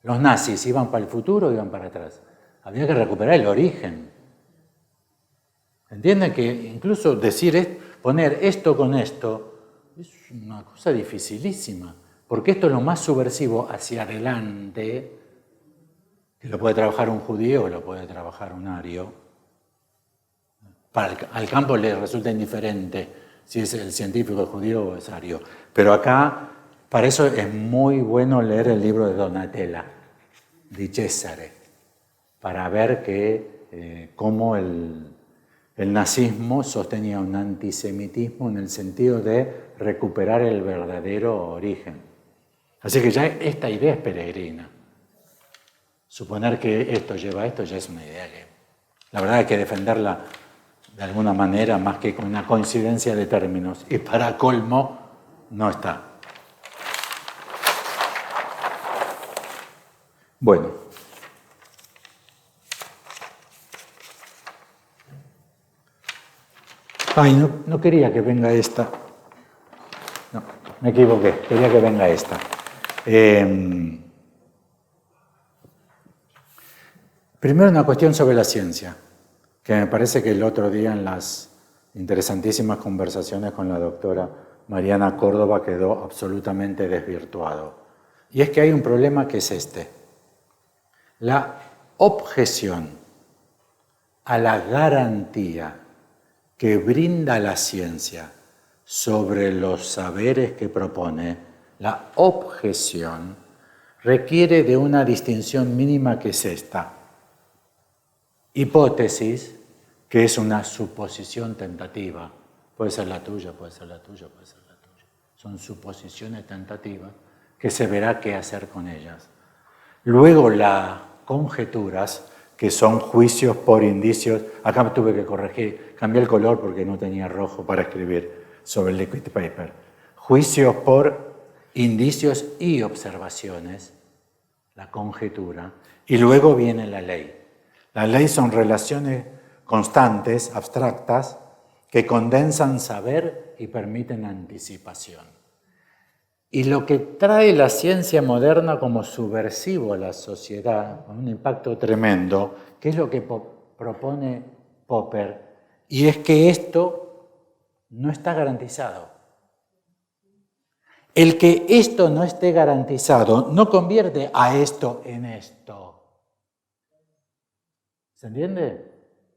Los nazis iban para el futuro o iban para atrás. Había que recuperar el origen. ¿Entienden que incluso poner esto con esto es una cosa dificilísima? Porque esto es lo más subversivo hacia adelante, que lo puede trabajar un judío o lo puede trabajar un ario. Al campo le resulta indiferente si es el científico, el judío o es ario. Pero acá, para eso es muy bueno leer el libro de Donatella, Di Cesare, para ver cómo el nazismo sostenía un antisemitismo en el sentido de recuperar el verdadero origen. Así que ya esta idea es peregrina. Suponer que esto lleva a esto ya es una idea que la verdad hay que defenderla de alguna manera más que con una coincidencia de términos. Y para colmo, no está. Bueno. Ay, no quería que venga esta. No, me equivoqué. Quería que venga esta. Primero una cuestión sobre la ciencia, que me parece que el otro día en las interesantísimas conversaciones con la doctora Mariana Córdoba quedó absolutamente desvirtuado. Y es que hay un problema que es este. La objeción a la garantía que brinda la ciencia sobre los saberes que propone, la objeción requiere de una distinción mínima que es esta. Hipótesis, que es una suposición tentativa. Puede ser la tuya, puede ser la tuya, puede ser la tuya. Son suposiciones tentativas que se verá qué hacer con ellas. Luego las conjeturas, que son juicios por indicios. Acá tuve que corregir, cambié el color porque no tenía rojo para escribir sobre el liquid paper. Juicios por indicios y observaciones, la conjetura, y luego viene la ley. La ley son relaciones constantes, abstractas, que condensan saber y permiten anticipación. Y lo que trae la ciencia moderna como subversivo a la sociedad, con un impacto tremendo, que es lo que propone Popper, y es que esto no está garantizado. El que esto no esté garantizado no convierte a esto en esto. ¿Se entiende?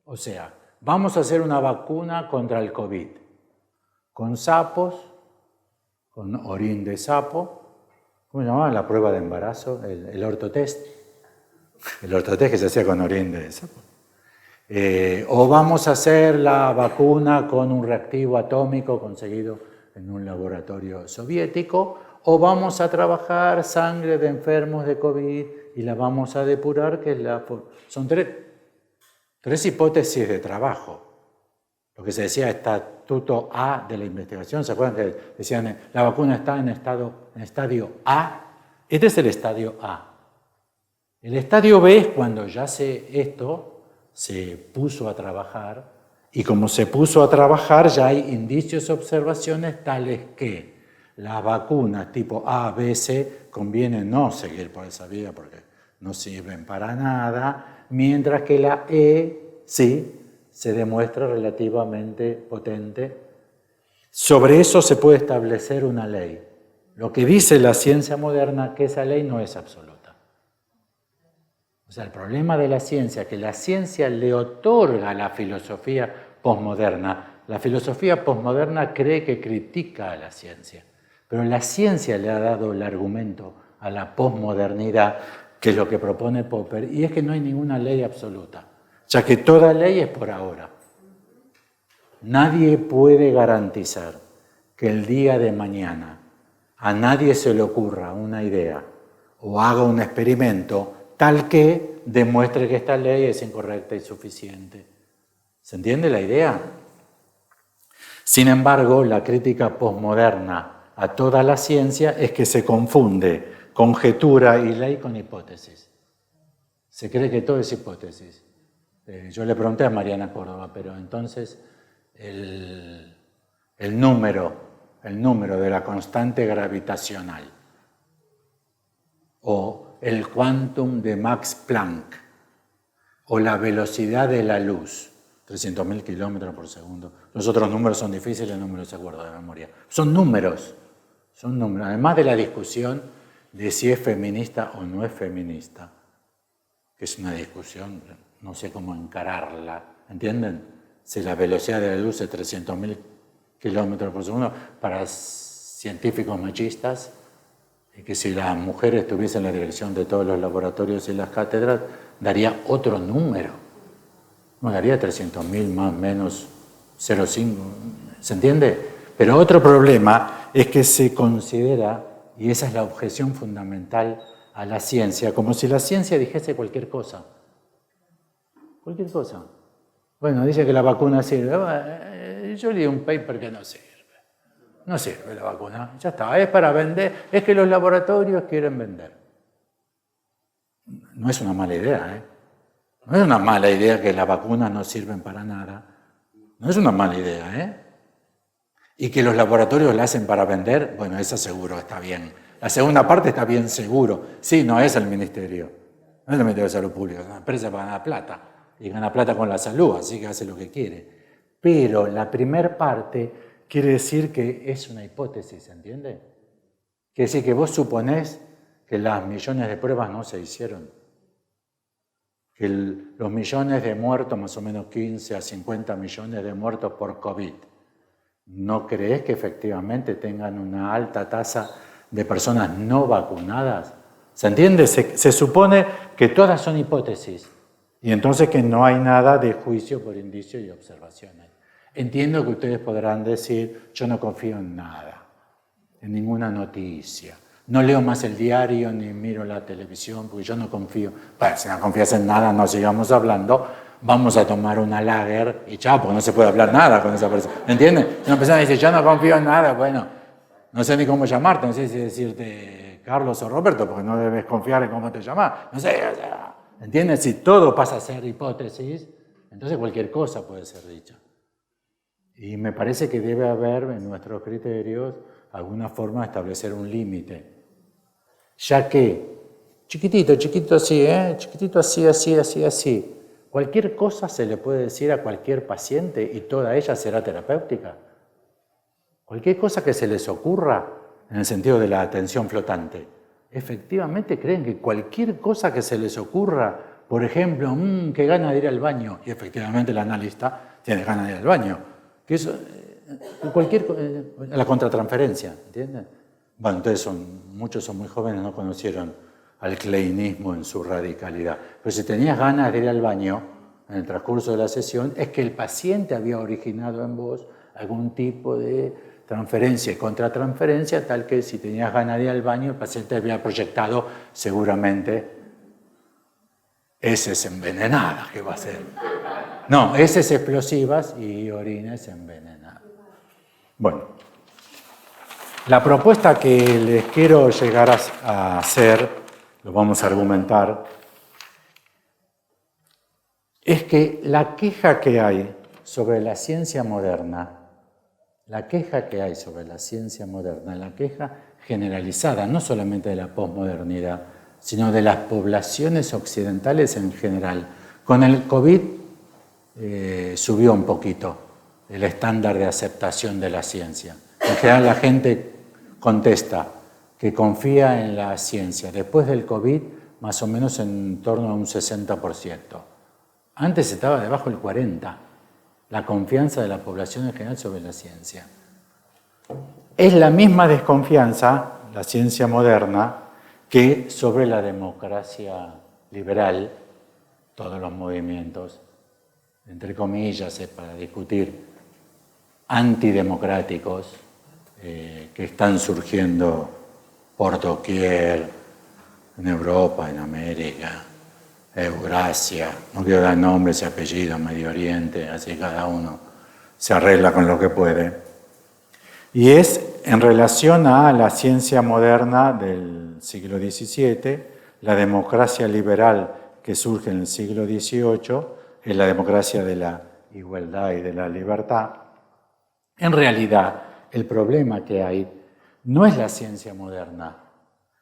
O sea, vamos a hacer una vacuna contra el COVID, con sapos, con orín de sapo. ¿Cómo se llamaba la prueba de embarazo? El ortotest. El ortotest que se hacía con orín de sapo. O vamos a hacer la vacuna con un reactivo atómico conseguido en un laboratorio soviético, o vamos a trabajar sangre de enfermos de COVID y la vamos a depurar, que es son tres hipótesis de trabajo. Lo que se decía estatuto A de la investigación, ¿se acuerdan que decían la vacuna está en estadio A? Este es el estadio A. El estadio B es cuando ya se puso a trabajar, y como se puso a trabajar ya hay indicios, observaciones tales que las vacunas tipo A, B, C conviene no seguir por esa vía porque no sirven para nada, mientras que la E sí se demuestra relativamente potente. Sobre eso se puede establecer una ley. Lo que dice la ciencia moderna, que esa ley no es absoluta. O sea, el problema de la ciencia, que la ciencia le otorga a la filosofía posmoderna. La filosofía posmoderna cree que critica a la ciencia, pero la ciencia le ha dado el argumento a la posmodernidad, que es lo que propone Popper, y es que no hay ninguna ley absoluta, ya que toda ley es por ahora. Nadie puede garantizar que el día de mañana a nadie se le ocurra una idea o haga un experimento tal que demuestre que esta ley es incorrecta y suficiente. ¿Se entiende la idea? Sin embargo, la crítica posmoderna a toda la ciencia es que se confunde conjetura y ley con hipótesis. Se cree que todo es hipótesis. Yo le pregunté a Mariana Córdoba, pero entonces el número de la constante gravitacional o el quantum de Max Planck o la velocidad de la luz, 300.000 kilómetros por segundo. Los otros números son difíciles, no me los acuerdo de memoria. Son números. Además de la discusión de si es feminista o no es feminista, que es una discusión, no sé cómo encararla, ¿entienden? Si la velocidad de la luz es 300.000 kilómetros por segundo para científicos machistas, y que si las mujeres tuviesen la dirección de todos los laboratorios y las cátedras, daría otro número. No daría 300.000 más menos 0,5, ¿se entiende? Pero otro problema es que se considera, y esa es la objeción fundamental a la ciencia, como si la ciencia dijese cualquier cosa. Cualquier cosa. Bueno, dice que la vacuna sirve. Yo leí un paper que no sirve. No sirve la vacuna. Ya está, es para vender. Es que los laboratorios quieren vender. No es una mala idea, ¿eh? No es una mala idea que las vacunas no sirven para nada. No es una mala idea, ¿eh? Y que los laboratorios la hacen para vender, bueno, eso seguro está bien. La segunda parte está bien seguro. Sí, no es el Ministerio. No es el Ministerio de Salud Pública, es una empresa para ganar plata. Y gana plata con la salud, así que hace lo que quiere. Pero la primera parte quiere decir que es una hipótesis, ¿entiende? Quiere decir que vos suponés que las millones de pruebas no se hicieron. Que los millones de muertos, más o menos 15 a 50 millones de muertos por COVID, ¿no crees que efectivamente tengan una alta tasa de personas no vacunadas? ¿Se entiende? Se supone que todas son hipótesis. Y entonces que no hay nada de juicio por indicios y observaciones. Entiendo que ustedes podrán decir, yo no confío en nada, en ninguna noticia. No leo más el diario ni miro la televisión porque yo no confío. Bueno, si no confías en nada, no sigamos hablando. Vamos a tomar una lager y chao, porque no se puede hablar nada con esa persona. ¿Entienden? Si una persona dice, yo no confío en nada, bueno, no sé ni cómo llamarte, no sé si decirte Carlos o Roberto, porque no debes confiar en cómo te llamas. No sé, o sea... ¿Entiendes? Si todo pasa a ser hipótesis, entonces cualquier cosa puede ser dicha. Y me parece que debe haber en nuestros criterios alguna forma de establecer un límite. Ya que, chiquitito así, chiquitito así, cualquier cosa se le puede decir a cualquier paciente y toda ella será terapéutica. Cualquier cosa que se les ocurra en el sentido de la atención flotante. Efectivamente creen que cualquier cosa que se les ocurra, por ejemplo, que gana de ir al baño, y efectivamente el analista tiene ganas de ir al baño, que eso, la contratransferencia, ¿entienden? Bueno, entonces muchos son muy jóvenes, no conocieron al kleinismo en su radicalidad, pero si tenías ganas de ir al baño en el transcurso de la sesión, es que el paciente había originado en vos algún tipo de transferencia y contratransferencia, tal que si tenías ganas de ir al baño, el paciente había proyectado seguramente heces envenenadas, ¿qué va a hacer? No, heces explosivas y orines envenenadas. Bueno, la propuesta que les quiero llegar a hacer, lo vamos a argumentar, es que la queja que hay sobre la ciencia moderna, la queja generalizada, no solamente de la posmodernidad, sino de las poblaciones occidentales en general. Con el COVID subió un poquito el estándar de aceptación de la ciencia. En general la gente contesta que confía en la ciencia. Después del COVID, más o menos en torno a un 60%. Antes estaba debajo del 40%. la confianza de la población en general sobre la ciencia. Es la misma desconfianza, la ciencia moderna, que sobre la democracia liberal, todos los movimientos, entre comillas, para discutir, antidemocráticos, que están surgiendo por doquier, en Europa, en América, Eurasia, no quiero dar nombres y apellidos, Medio Oriente, así cada uno se arregla con lo que puede. Y es en relación a la ciencia moderna del siglo XVII, la democracia liberal que surge en el siglo XVIII, es la democracia de la igualdad y de la libertad. En realidad, el problema que hay no es la ciencia moderna,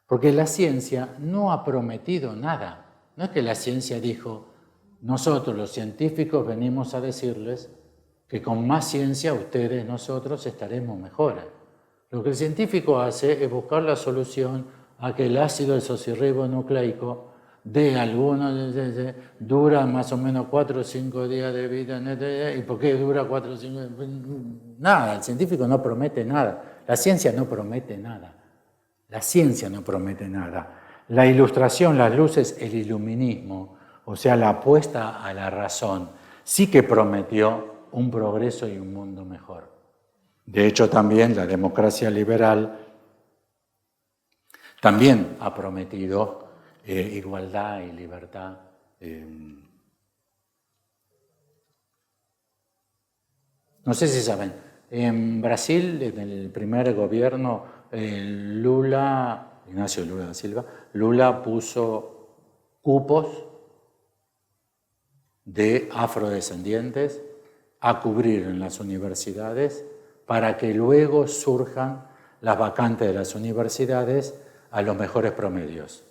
porque la ciencia no ha prometido nada. No es que la ciencia dijo, nosotros los científicos venimos a decirles que con más ciencia ustedes, nosotros, estaremos mejores. Lo que el científico hace es buscar la solución a que el ácido desoxirribonucleico dura más o menos 4 o 5 días de vida. ¿Y por qué dura 4 o 5 días? Nada, el científico no promete nada. La ciencia no promete nada. La ciencia no promete nada. La ilustración, las luces, el iluminismo, o sea, la apuesta a la razón, sí que prometió un progreso y un mundo mejor. De hecho, también la democracia liberal también ha prometido igualdad y libertad. No sé si saben, en Brasil, en el primer gobierno, Ignacio Lula da Silva, Lula puso cupos de afrodescendientes a cubrir en las universidades para que luego surjan las vacantes de las universidades a los mejores promedios.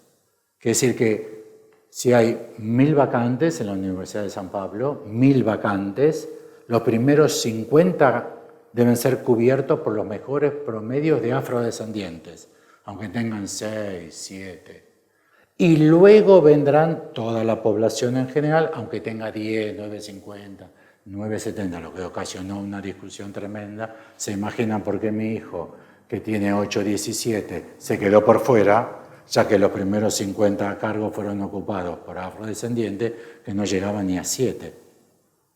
Quiere decir que si hay 1000 vacantes en la Universidad de San Pablo, 1000 vacantes, los primeros 50 deben ser cubiertos por los mejores promedios de afrodescendientes, aunque tengan 6, 7. Y luego vendrán toda la población en general, aunque tenga 10, 9,50, 9,70, lo que ocasionó una discusión tremenda. ¿Se imaginan por qué mi hijo, que tiene 8,17, se quedó por fuera, ya que los primeros 50 cargos fueron ocupados por afrodescendientes que no llegaban ni a 7?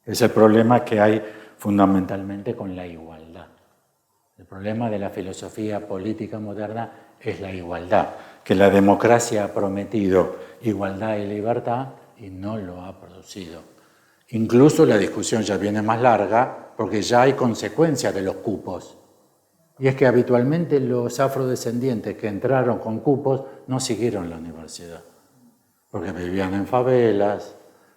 Es el problema que hay fundamentalmente con la igualdad. El problema de la filosofía política moderna es la igualdad, que la democracia ha prometido igualdad y libertad y no lo ha producido. Incluso la discusión ya viene más larga porque ya hay consecuencias de los cupos. Y es que habitualmente los afrodescendientes que entraron con cupos no siguieron la universidad, porque vivían en favelas,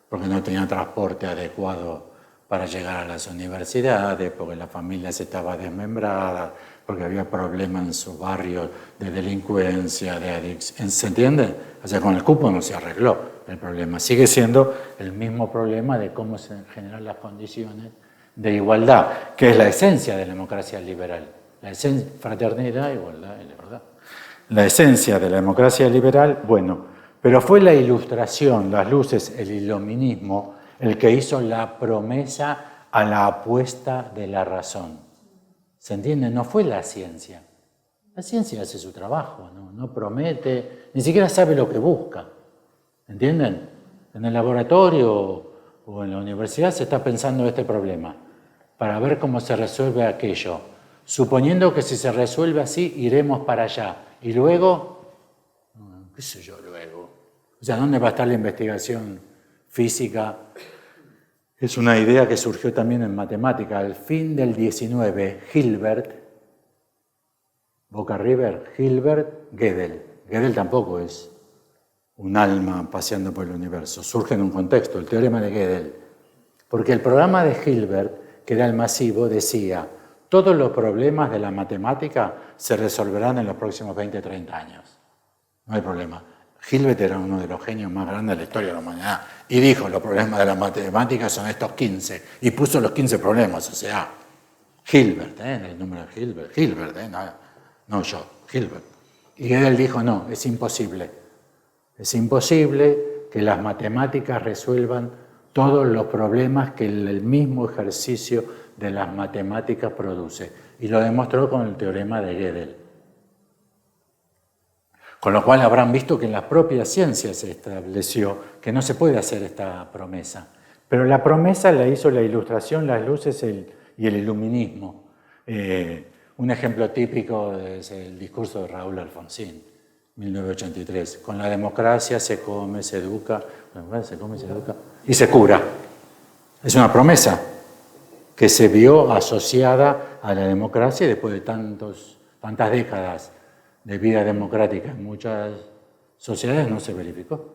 porque no tenían transporte adecuado para llegar a las universidades, porque la familia se estaba desmembrada, porque había problemas en su barrio de delincuencia, de adicción. ¿Se entiende? O sea, con el cupo no se arregló el problema. Sigue siendo el mismo problema de cómo se generan las condiciones de igualdad, que es la esencia de la democracia liberal. La esencia, fraternidad, igualdad y libertad. La esencia de la democracia liberal, bueno, pero fue la ilustración, las luces, el iluminismo, el que hizo la promesa a la apuesta de la razón. ¿Se entiende? No fue la ciencia. La ciencia hace su trabajo, no promete, ni siquiera sabe lo que busca. ¿Entienden? En el laboratorio o en la universidad se está pensando este problema para ver cómo se resuelve aquello. Suponiendo que si se resuelve así, iremos para allá. Y luego, qué sé yo luego. O sea, ¿dónde va a estar la investigación física? Es una idea que surgió también en matemática. Al fin del 19, Hilbert, Boca River, Hilbert, Gödel. Gödel tampoco es un alma paseando por el universo. Surge en un contexto, el teorema de Gödel. Porque el programa de Hilbert, que era el masivo, decía: todos los problemas de la matemática se resolverán en los próximos 20, 30 años. No hay problema. Hilbert era uno de los genios más grandes de la historia de la humanidad y dijo, los problemas de la matemática son estos 15, y puso los 15 problemas, o sea, Hilbert, el número de Hilbert, no yo, Hilbert. Y él dijo, no, es imposible que las matemáticas resuelvan todos los problemas que el mismo ejercicio de las matemáticas produce. Y lo demostró con el teorema de Gödel. Con lo cual habrán visto que en las propias ciencias se estableció que no se puede hacer esta promesa. Pero la promesa la hizo la Ilustración, las luces y el iluminismo. Un ejemplo típico es el discurso de Raúl Alfonsín, 1983. Con la democracia se come, se educa, y se cura. Es una promesa que se vio asociada a la democracia y después de tantas décadas de vida democrática en muchas sociedades no se verificó.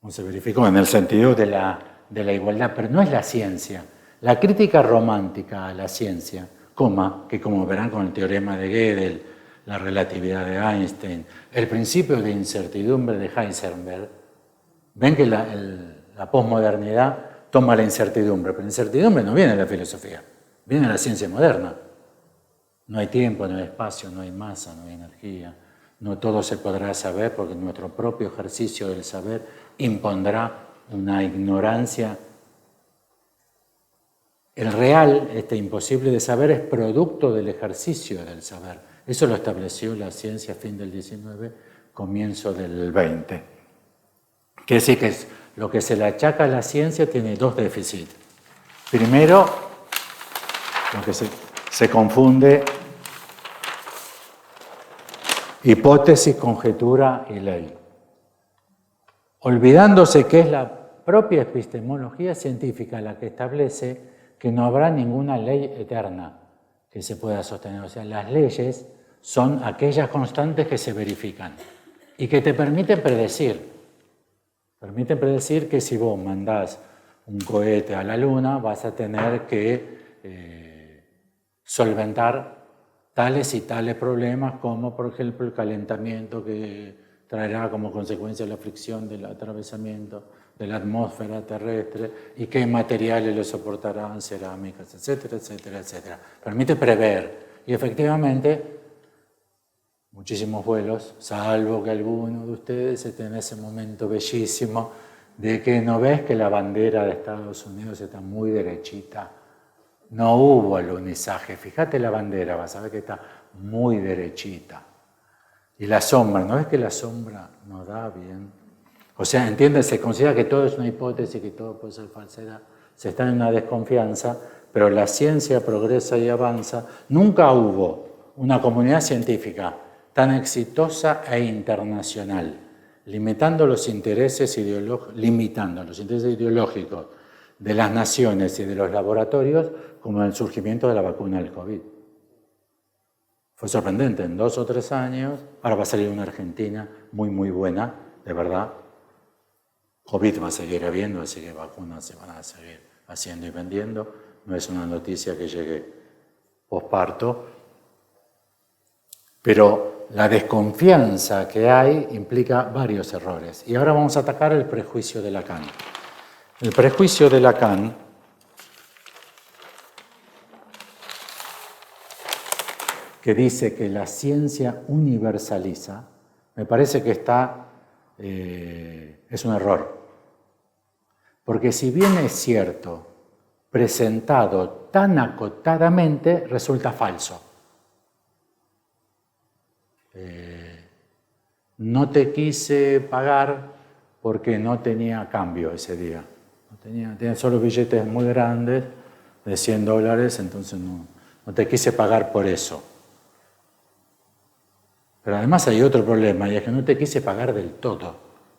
No se verificó en el sentido de la igualdad, pero no es la ciencia. La crítica romántica a la ciencia, que como verán con el teorema de Gödel, la relatividad de Einstein, el principio de incertidumbre de Heisenberg, ven que la posmodernidad toma la incertidumbre, pero la incertidumbre no viene de la filosofía, viene de la ciencia moderna. No hay tiempo, no hay espacio, no hay masa, no hay energía. No todo se podrá saber porque nuestro propio ejercicio del saber impondrá una ignorancia. El real, imposible de saber, es producto del ejercicio del saber. Eso lo estableció la ciencia a fin del XIX, comienzo del XX. Quiere decir que lo que se le achaca a la ciencia tiene dos déficits. Primero, lo que se confunde hipótesis, conjetura y ley, olvidándose que es la propia epistemología científica la que establece que no habrá ninguna ley eterna que se pueda sostener. O sea, las leyes son aquellas constantes que se verifican y que te permiten predecir. Permiten predecir que si vos mandás un cohete a la Luna vas a tener que solventar tales y tales problemas como, por ejemplo, el calentamiento que traerá como consecuencia la fricción del atravesamiento de la atmósfera terrestre y qué materiales lo soportarán, cerámicas, etcétera, etcétera, etcétera. Permite prever y efectivamente muchísimos vuelos, salvo que alguno de ustedes esté en ese momento bellísimo de que no ves que la bandera de Estados Unidos está muy derechita. No hubo alunizaje. Fíjate la bandera, vas a ver que está muy derechita. Y la sombra, ¿no ves que la sombra no da bien? O sea, ¿entiendes? Se considera que todo es una hipótesis, que todo puede ser falsedad. Se está en una desconfianza, pero la ciencia progresa y avanza. Nunca hubo una comunidad científica tan exitosa e internacional, limitando los intereses ideológicos de las naciones y de los laboratorios, como el surgimiento de la vacuna del COVID. Fue sorprendente, en 2 o 3 años, ahora va a salir una Argentina muy, muy buena, de verdad. COVID va a seguir habiendo, así que vacunas se van a seguir haciendo y vendiendo. No es una noticia que llegue posparto. Pero la desconfianza que hay implica varios errores. Y ahora vamos a atacar el prejuicio de Lacan. El prejuicio de Lacan que dice que la ciencia universaliza, me parece que es un error. Porque si bien es cierto, presentado tan acotadamente, resulta falso. No te quise pagar porque no tenía cambio ese día. Tenía solo billetes muy grandes de $100, entonces no te quise pagar por eso. Pero además hay otro problema, y es que no te quise pagar del todo.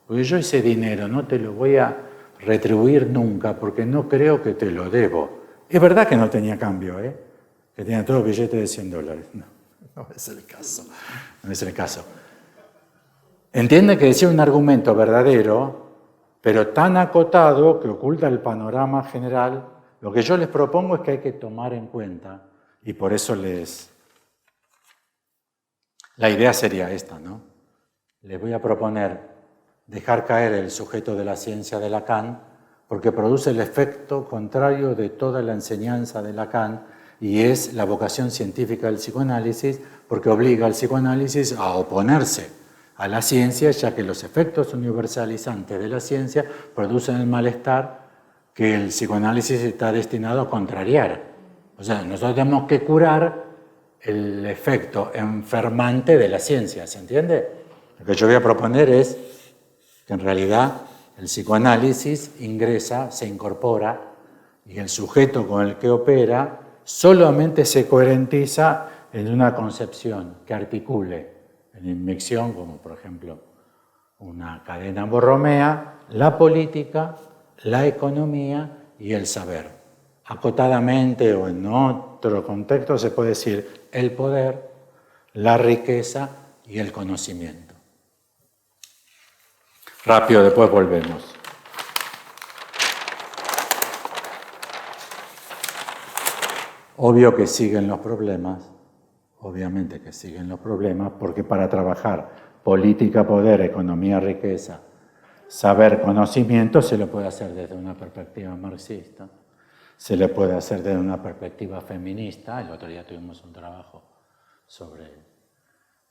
Porque yo ese dinero no te lo voy a retribuir nunca porque no creo que te lo debo. Es verdad que no tenía cambio, que tenía todos billetes de $100. No es el caso. No es el caso. Entiende que decía un argumento verdadero, pero tan acotado que oculta el panorama general. Lo que yo les propongo es que hay que tomar en cuenta, y por eso la idea sería esta, ¿no? Les voy a proponer dejar caer el sujeto de la ciencia de Lacan, porque produce el efecto contrario de toda la enseñanza de Lacan, y es la vocación científica del psicoanálisis, porque obliga al psicoanálisis a oponerse a la ciencia, ya que los efectos universalizantes de la ciencia producen el malestar que el psicoanálisis está destinado a contrariar. O sea, nosotros tenemos que curar el efecto enfermante de la ciencia, ¿se entiende? Lo que yo voy a proponer es que en realidad el psicoanálisis ingresa, se incorpora, y el sujeto con el que opera solamente se coherentiza en una concepción que articule en inmixción, como por ejemplo una cadena borromea, la política, la economía y el saber. Acotadamente o en otro contexto se puede decir el poder, la riqueza y el conocimiento. Rápido, después volvemos. Obvio que siguen los problemas, obviamente que siguen los problemas, porque para trabajar política, poder, economía, riqueza, saber, conocimiento, se lo puede hacer desde una perspectiva marxista, se le puede hacer desde una perspectiva feminista. El otro día tuvimos un trabajo sobre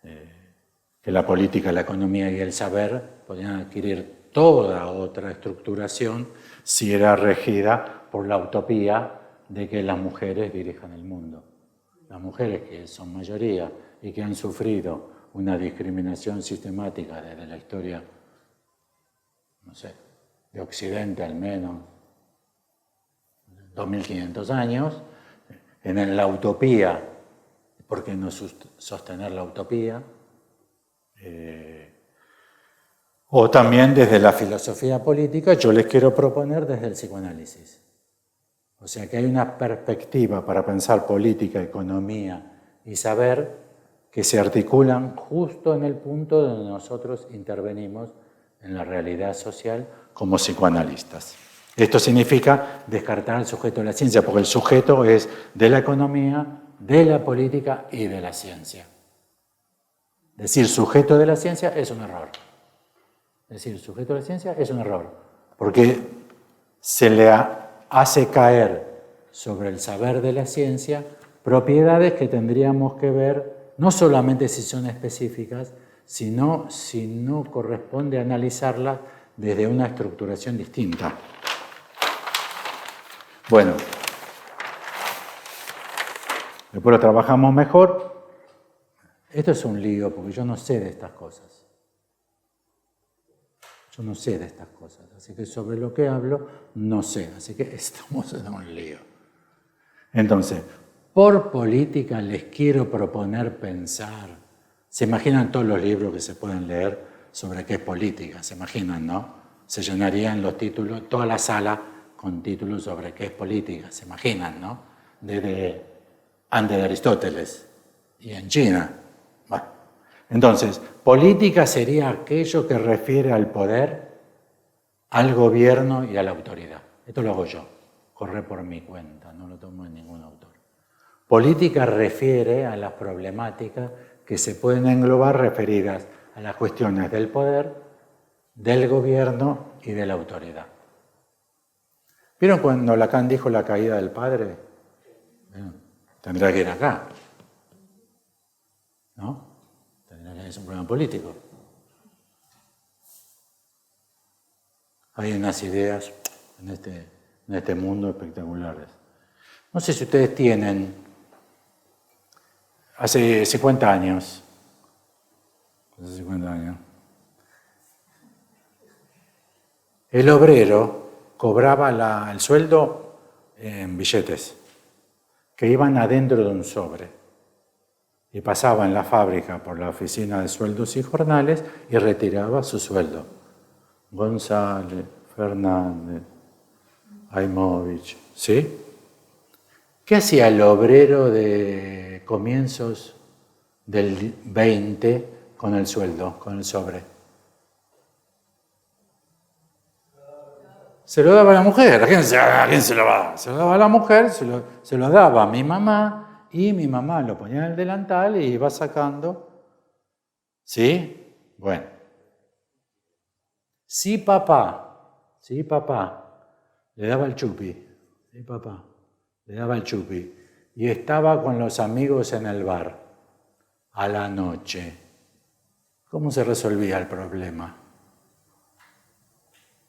que la política, la economía y el saber podían adquirir toda otra estructuración si era regida por la utopía de que las mujeres dirijan el mundo. Las mujeres, que son mayoría y que han sufrido una discriminación sistemática desde la historia, no sé, de Occidente al menos 2500 años, en la utopía, ¿por qué no sostener la utopía? O también desde la filosofía política, yo les quiero proponer desde el psicoanálisis. O sea que hay una perspectiva para pensar política, economía y saber que se articulan justo en el punto donde nosotros intervenimos en la realidad social como psicoanalistas. Esto significa descartar al sujeto de la ciencia, porque el sujeto es de la economía, de la política y de la ciencia. Decir sujeto de la ciencia es un error. Decir sujeto de la ciencia es un error, porque se le hace caer sobre el saber de la ciencia propiedades que tendríamos que ver, no solamente si son específicas, sino si no corresponde analizarlas desde una estructuración distinta. Bueno, después lo trabajamos mejor. Esto es un lío, porque yo no sé de estas cosas. Yo no sé de estas cosas, así que sobre lo que hablo no sé, así que estamos en un lío. Entonces, por política les quiero proponer pensar. ¿Se imaginan todos los libros que se pueden leer sobre qué es política? ¿Se imaginan, no? Se llenarían los títulos, toda la sala con títulos sobre qué es política. ¿Se imaginan, no? Desde antes de Aristóteles y en China. Bueno, entonces, política sería aquello que refiere al poder, al gobierno y a la autoridad. Esto lo hago yo, corre por mi cuenta, no lo tomo de ningún autor. Política refiere a las problemáticas que se pueden englobar referidas a las cuestiones del poder, del gobierno y de la autoridad. ¿Vieron cuando Lacan dijo la caída del padre? Bueno, tendrá que ir acá, ¿no? Es un problema político. Hay unas ideas en este mundo espectaculares. No sé si ustedes tienen, hace 50 años, el obrero cobraba el sueldo en billetes que iban adentro de un sobre. Y pasaba en la fábrica por la oficina de sueldos y jornales y retiraba su sueldo. González, Fernández, Aimovich, ¿sí? ¿Qué hacía el obrero de comienzos del 20 con el sueldo, con el sobre? Se lo daba a la mujer. ¿A quién se lo daba? Se lo daba a la mujer, se lo daba a mi mamá. Y mi mamá lo ponía en el delantal y iba sacando. ¿Sí? Bueno. Sí, papá, le daba el chupi. Sí, papá, le daba el chupi. Y estaba con los amigos en el bar a la noche. ¿Cómo se resolvía el problema?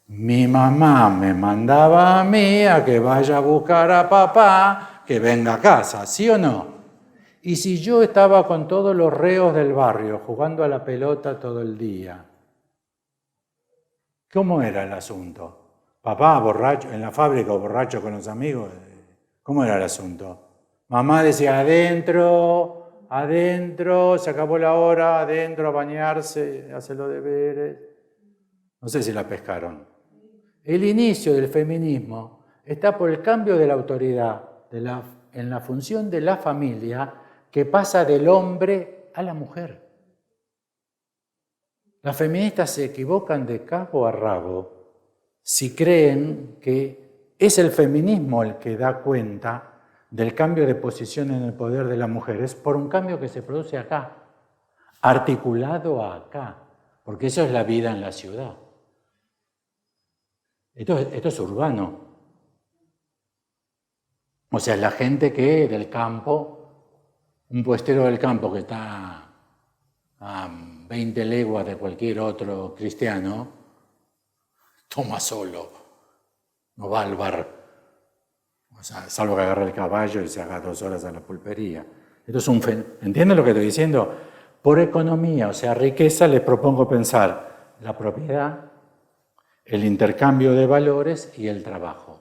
Mi mamá me mandaba a mí a que vaya a buscar a papá, que venga a casa, ¿sí o no? Y si yo estaba con todos los reos del barrio jugando a la pelota todo el día, ¿cómo era el asunto? Papá borracho, en la fábrica borracho con los amigos, ¿cómo era el asunto? Mamá decía, adentro, adentro, se acabó la hora, adentro a bañarse, hacer los deberes. No sé si la pescaron. El inicio del feminismo está por el cambio de la autoridad en la función de la familia que pasa del hombre a la mujer. Las feministas se equivocan de cabo a rabo si creen que es el feminismo el que da cuenta del cambio de posición en el poder de la mujer. Es por un cambio que se produce acá, articulado acá, porque eso es la vida en la ciudad. Esto es urbano. O sea, la gente que del campo, un puestero del campo que está a 20 leguas de cualquier otro cristiano, toma solo, no va al bar, o sea, salvo que agarre el caballo y se haga 2 horas a la pulpería. Esto es ¿entienden lo que estoy diciendo? Por economía, o sea, riqueza, les propongo pensar la propiedad, el intercambio de valores y el trabajo.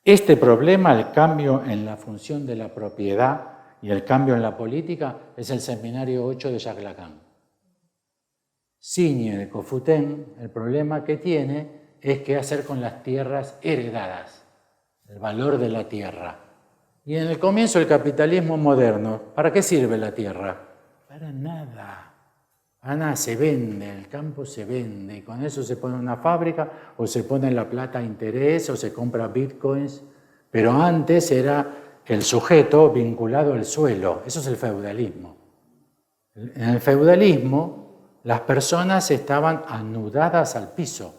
Este problema, el cambio en la función de la propiedad y el cambio en la política, es el seminario 8 de Jacques Lacan. Signe de Kofuten, el problema que tiene es qué hacer con las tierras heredadas, el valor de la tierra. Y en el comienzo del capitalismo moderno, ¿para qué sirve la tierra? Para nada. Ana se vende, el campo se vende, y con eso se pone una fábrica, o se pone la plata a interés, o se compra bitcoins, pero antes era el sujeto vinculado al suelo, eso es el feudalismo. En el feudalismo, las personas estaban anudadas al piso.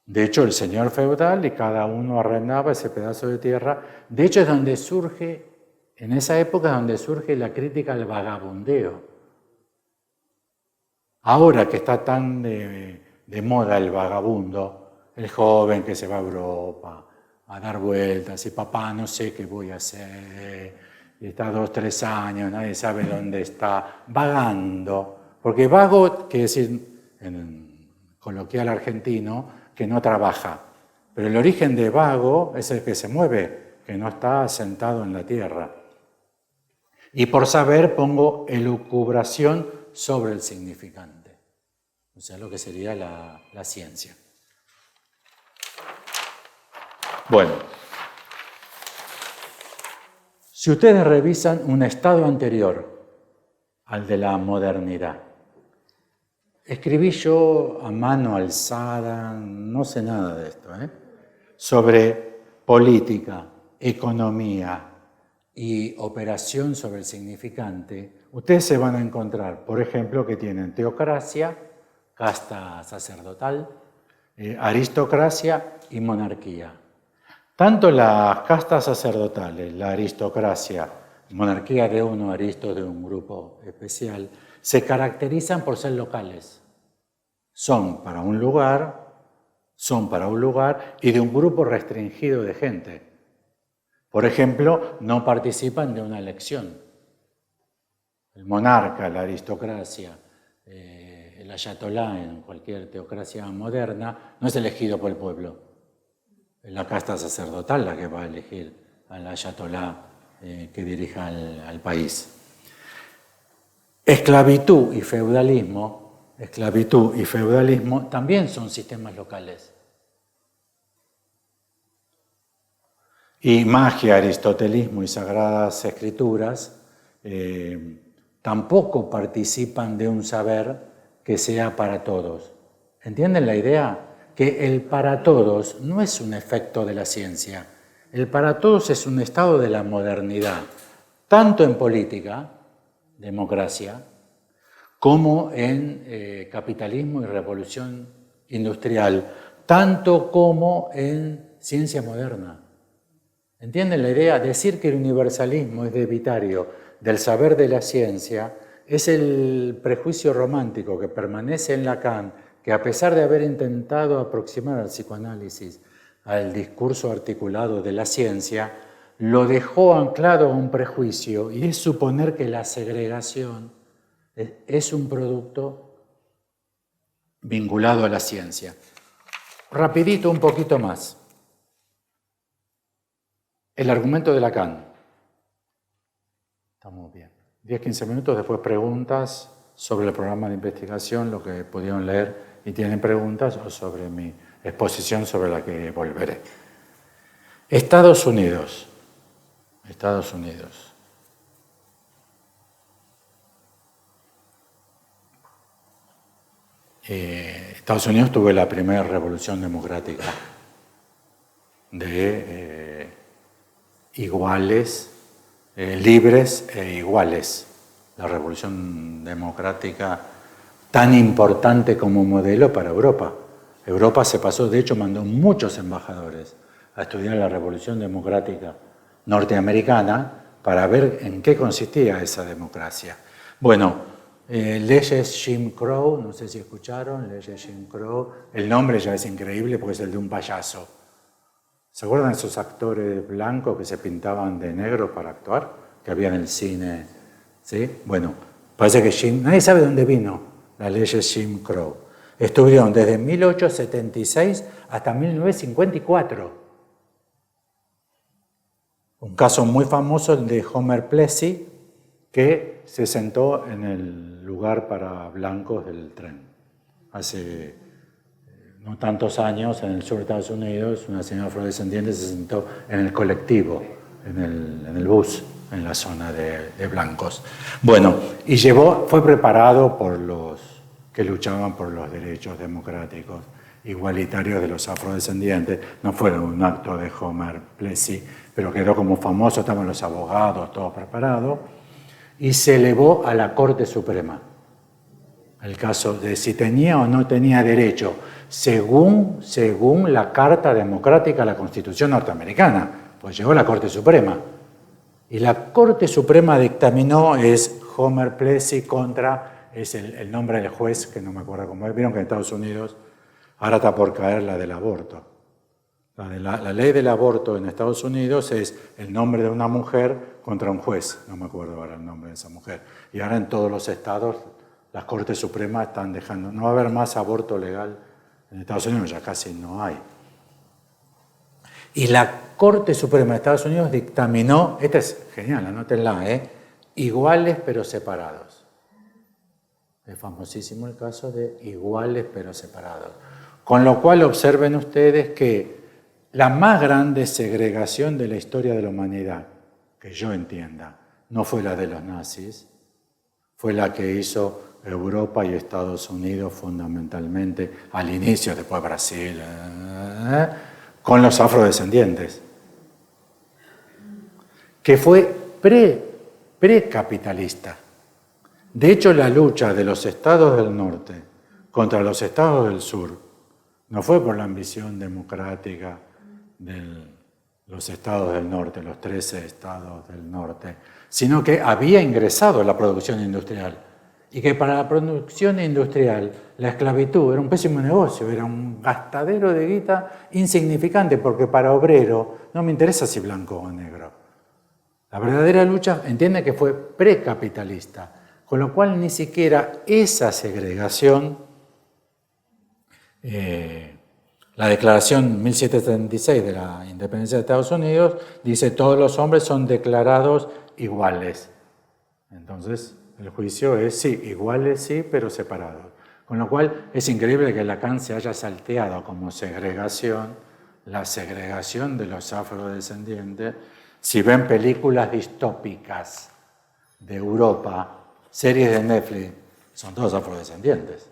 De hecho, el señor feudal y cada uno arrendaba ese pedazo de tierra. De hecho, es donde surge, en esa época es donde surge la crítica al vagabundeo. Ahora que está tan de moda el vagabundo, el joven que se va a Europa a dar vueltas y papá no sé qué voy a hacer, y está 2, 3 años, nadie sabe dónde está, vagando, porque vago quiere decir en coloquial argentino que no trabaja, pero el origen de vago es el que se mueve, que no está sentado en la tierra. Y por saber pongo elucubración sobre el significante, o sea, lo que sería la ciencia. Bueno, si ustedes revisan un estado anterior al de la modernidad, escribí yo a mano alzada, no sé nada de esto, sobre política, economía y operación sobre el significante, ustedes se van a encontrar, por ejemplo, que tienen teocracia, casta sacerdotal, aristocracia y monarquía. Tanto las castas sacerdotales, la aristocracia, monarquía de uno, aristos de un grupo especial, se caracterizan por ser locales. Son para un lugar y de un grupo restringido de gente. Por ejemplo, no participan de una elección. El monarca, la aristocracia, el ayatolá en cualquier teocracia moderna, no es elegido por el pueblo. Es la casta sacerdotal la que va a elegir al ayatolá que dirija al país. Esclavitud y feudalismo también son sistemas locales. Y magia, aristotelismo y sagradas escrituras tampoco participan de un saber que sea para todos. ¿Entienden la idea? Que el para todos no es un efecto de la ciencia. El para todos es un estado de la modernidad, tanto en política, democracia, como en capitalismo y revolución industrial, tanto como en ciencia moderna. ¿Entienden la idea? Decir que el universalismo es debitario del saber de la ciencia es el prejuicio romántico que permanece en Lacan, que a pesar de haber intentado aproximar al psicoanálisis al discurso articulado de la ciencia, lo dejó anclado a un prejuicio, y es suponer que la segregación es un producto vinculado a la ciencia. Rapidito, un poquito más. El argumento de Lacan. Estamos bien. 10-15 minutos, después preguntas sobre el programa de investigación, lo que pudieron leer y tienen preguntas, o sobre mi exposición sobre la que volveré. Estados Unidos. Estados Unidos. Estados Unidos tuvo la primera revolución democrática de iguales, libres e iguales. La revolución democrática tan importante como modelo para Europa. Europa se pasó, de hecho, mandó muchos embajadores a estudiar la revolución democrática norteamericana para ver en qué consistía esa democracia. Bueno, leyes Jim Crow, no sé si escucharon, leyes Jim Crow, el nombre ya es increíble porque es el de un payaso. ¿Se acuerdan de esos actores blancos que se pintaban de negro para actuar? Que había en el cine, ¿sí? Bueno, parece que nadie sabe dónde vino la leyes Jim Crow. Estuvieron desde 1876 hasta 1954. Un caso muy famoso, el de Homer Plessy, que se sentó en el lugar para blancos del tren. Hace no tantos años, en el sur de Estados Unidos, una señora afrodescendiente se sentó en el colectivo, en el bus, en la zona de blancos. Bueno, y fue preparado por los que luchaban por los derechos democráticos igualitarios de los afrodescendientes. No fue un acto de Homer Plessy, pero quedó como famoso, estaban los abogados, todo preparado, y se elevó a la Corte Suprema el caso de si tenía o no tenía derecho, según la Carta Democrática, la Constitución norteamericana, pues llegó a la Corte Suprema. Y la Corte Suprema dictaminó, es Homer Plessy contra, es el nombre del juez, que no me acuerdo cómo es. Vieron que en Estados Unidos ahora está por caer la del aborto. La ley del aborto en Estados Unidos es el nombre de una mujer contra un juez, no me acuerdo ahora el nombre de esa mujer. Y ahora en todos los estados las Cortes Supremas están dejando, no va a haber más aborto legal en Estados Unidos, ya casi no hay. Y la Corte Suprema de Estados Unidos dictaminó, esta es genial, anótenla, iguales pero separados. Es famosísimo el caso de iguales pero separados. Con lo cual observen ustedes que la más grande segregación de la historia de la humanidad, que yo entienda, no fue la de los nazis, fue la que hizo Europa y Estados Unidos fundamentalmente al inicio, después Brasil, con los afrodescendientes, que fue precapitalista. De hecho, la lucha de los estados del norte contra los estados del sur no fue por la ambición democrática de los estados del norte, los 13 estados del norte, sino que había ingresado la producción industrial. Y que para la producción industrial la esclavitud era un pésimo negocio, era un gastadero de guita insignificante, porque para obrero no me interesa si blanco o negro. La verdadera lucha entiende que fue precapitalista, con lo cual ni siquiera esa segregación, la Declaración 1776 de la Independencia de Estados Unidos dice todos los hombres son declarados iguales. Entonces, el juicio es sí, iguales sí, pero separados. Con lo cual es increíble que Lacan se haya salteado como segregación, la segregación de los afrodescendientes. Si ven películas distópicas de Europa, series de Netflix, son todos afrodescendientes.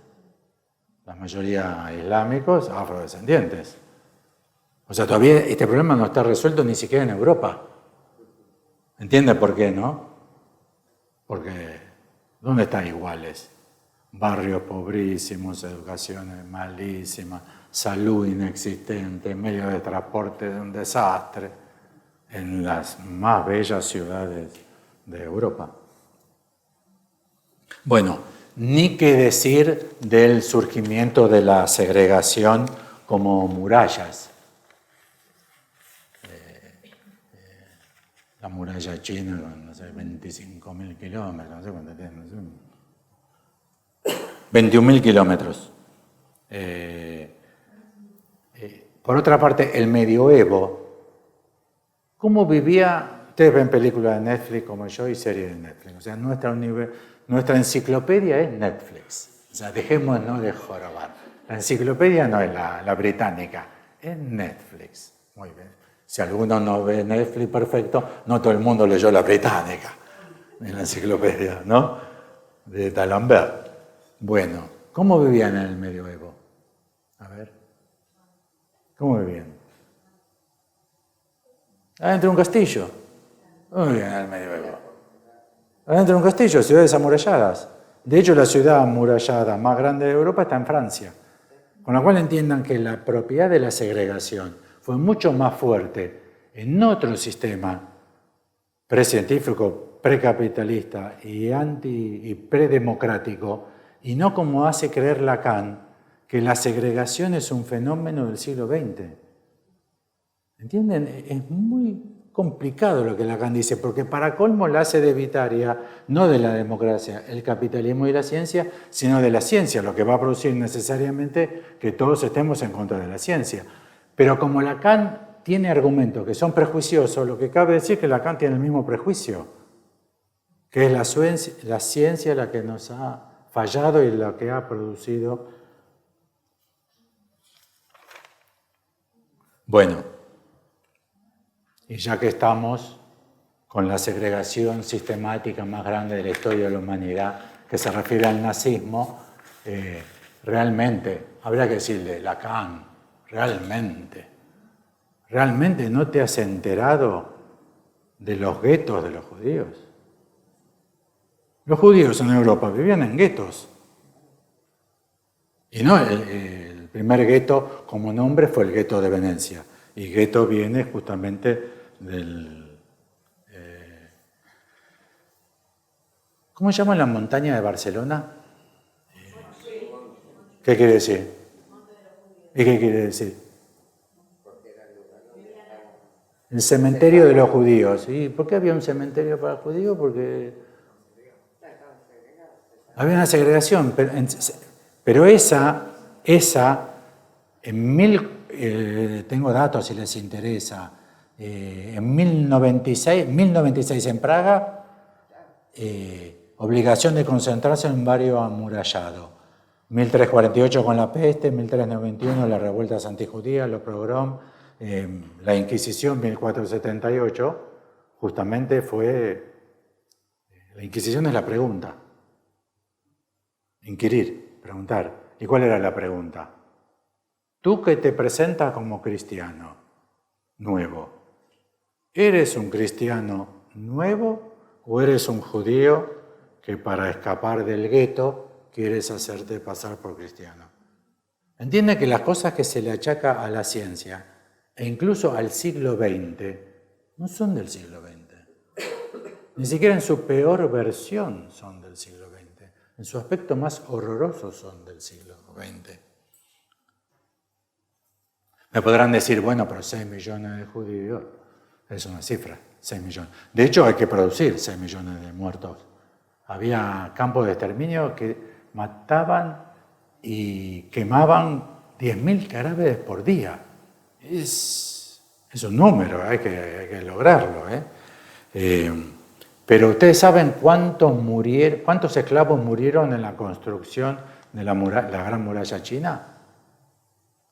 La mayoría islámicos, afrodescendientes. O sea, todavía este problema no está resuelto ni siquiera en Europa. ¿Entienden por qué, no? Porque ¿dónde están iguales? Barrios pobrísimos, educación malísima, salud inexistente, medios de transporte de un desastre, en las más bellas ciudades de Europa. Bueno, Ni qué decir del surgimiento de la segregación como murallas. La muralla china con, no sé, 25.000 kilómetros, no sé cuánto tiene, no sé, 21.000 kilómetros. Por otra parte, el medioevo, ¿cómo vivía? Ustedes ven películas de Netflix como yo y series de Netflix. O sea, nuestra enciclopedia es Netflix. O sea, dejémonos de jorobar. La enciclopedia no es la británica, es Netflix. Muy bien. Si alguno no ve Netflix, perfecto. No todo el mundo leyó la británica en la enciclopedia, ¿no? De D'Alembert. Bueno, ¿cómo vivían en el medioevo? A ver. ¿Cómo vivían? Adentro de un castillo. ¿Cómo vivían en el medioevo? Adentro de un castillo, ciudades amuralladas. De hecho, la ciudad amurallada más grande de Europa está en Francia. Con lo cual entiendan que la propiedad de la segregación fue mucho más fuerte en otro sistema precientífico, precapitalista y predemocrático, y no como hace creer Lacan, que la segregación es un fenómeno del siglo XX. ¿Entienden? Es muy complicado lo que Lacan dice, porque para colmo la hace debitaria no de la democracia, el capitalismo y la ciencia, sino de la ciencia, lo que va a producir necesariamente que todos estemos en contra de la ciencia. Pero como Lacan tiene argumentos que son prejuiciosos, lo que cabe decir es que Lacan tiene el mismo prejuicio, que es la ciencia la que nos ha fallado y la que ha producido. Bueno, y ya que estamos con la segregación sistemática más grande de la historia de la humanidad, que se refiere al nazismo, realmente, habría que decirle, Lacan, ¿realmente no te has enterado de los guetos de los judíos? Los judíos en Europa vivían en guetos. Y no, el primer gueto como nombre fue el gueto de Venecia. Y gueto viene justamente del... ¿Cómo se llama la montaña de Barcelona? ¿Qué quiere decir? ¿Y qué quiere decir? El cementerio de los judíos. ¿Y por qué había un cementerio para judíos? Porque había una segregación, pero esa tengo datos si les interesa, en 1096 en Praga, obligación de concentrarse en un barrio amurallado. 1348 con la peste, 1391 las revueltas antijudías, los pogroms, la Inquisición 1478, justamente fue... La Inquisición es la pregunta. Inquirir, preguntar. ¿Y cuál era la pregunta? Tú que te presentas como cristiano nuevo, ¿eres un cristiano nuevo o eres un judío que para escapar del gueto quieres hacerte pasar por cristiano? Entiende que las cosas que se le achaca a la ciencia e incluso al siglo XX no son del siglo XX. Ni siquiera en su peor versión son del siglo XX. En su aspecto más horroroso son del siglo XX. Me podrán decir, bueno, pero 6 millones de judíos es una cifra, 6 millones. De hecho, hay que producir 6 millones de muertos. Había campos de exterminio que mataban y quemaban 10.000 cadáveres por día. Es un número, hay que lograrlo. Pero ustedes saben cuántos esclavos murieron en la construcción de la Gran Muralla China.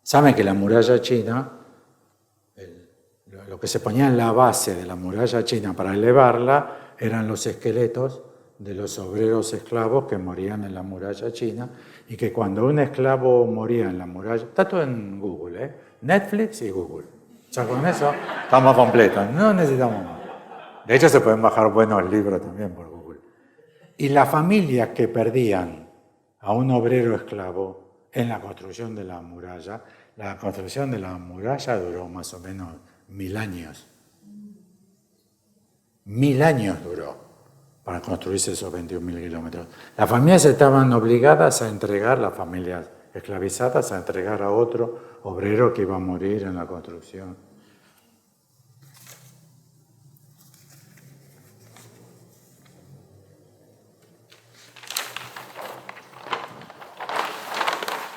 Saben que la muralla china, lo que se ponía en la base de la muralla china para elevarla eran los esqueletos de los obreros esclavos que morían en la muralla china, y que cuando un esclavo moría en la muralla, está todo en Google, Netflix y Google. Ya con eso estamos completos, no necesitamos más. De hecho se pueden bajar buenos libros también por Google. Y las familias que perdían a un obrero esclavo en la construcción de la muralla duró más o menos 1000 años. 1000 años duró. para construirse esos 21.000 kilómetros. Las familias estaban obligadas a entregar, las familias esclavizadas, a entregar a otro obrero que iba a morir en la construcción.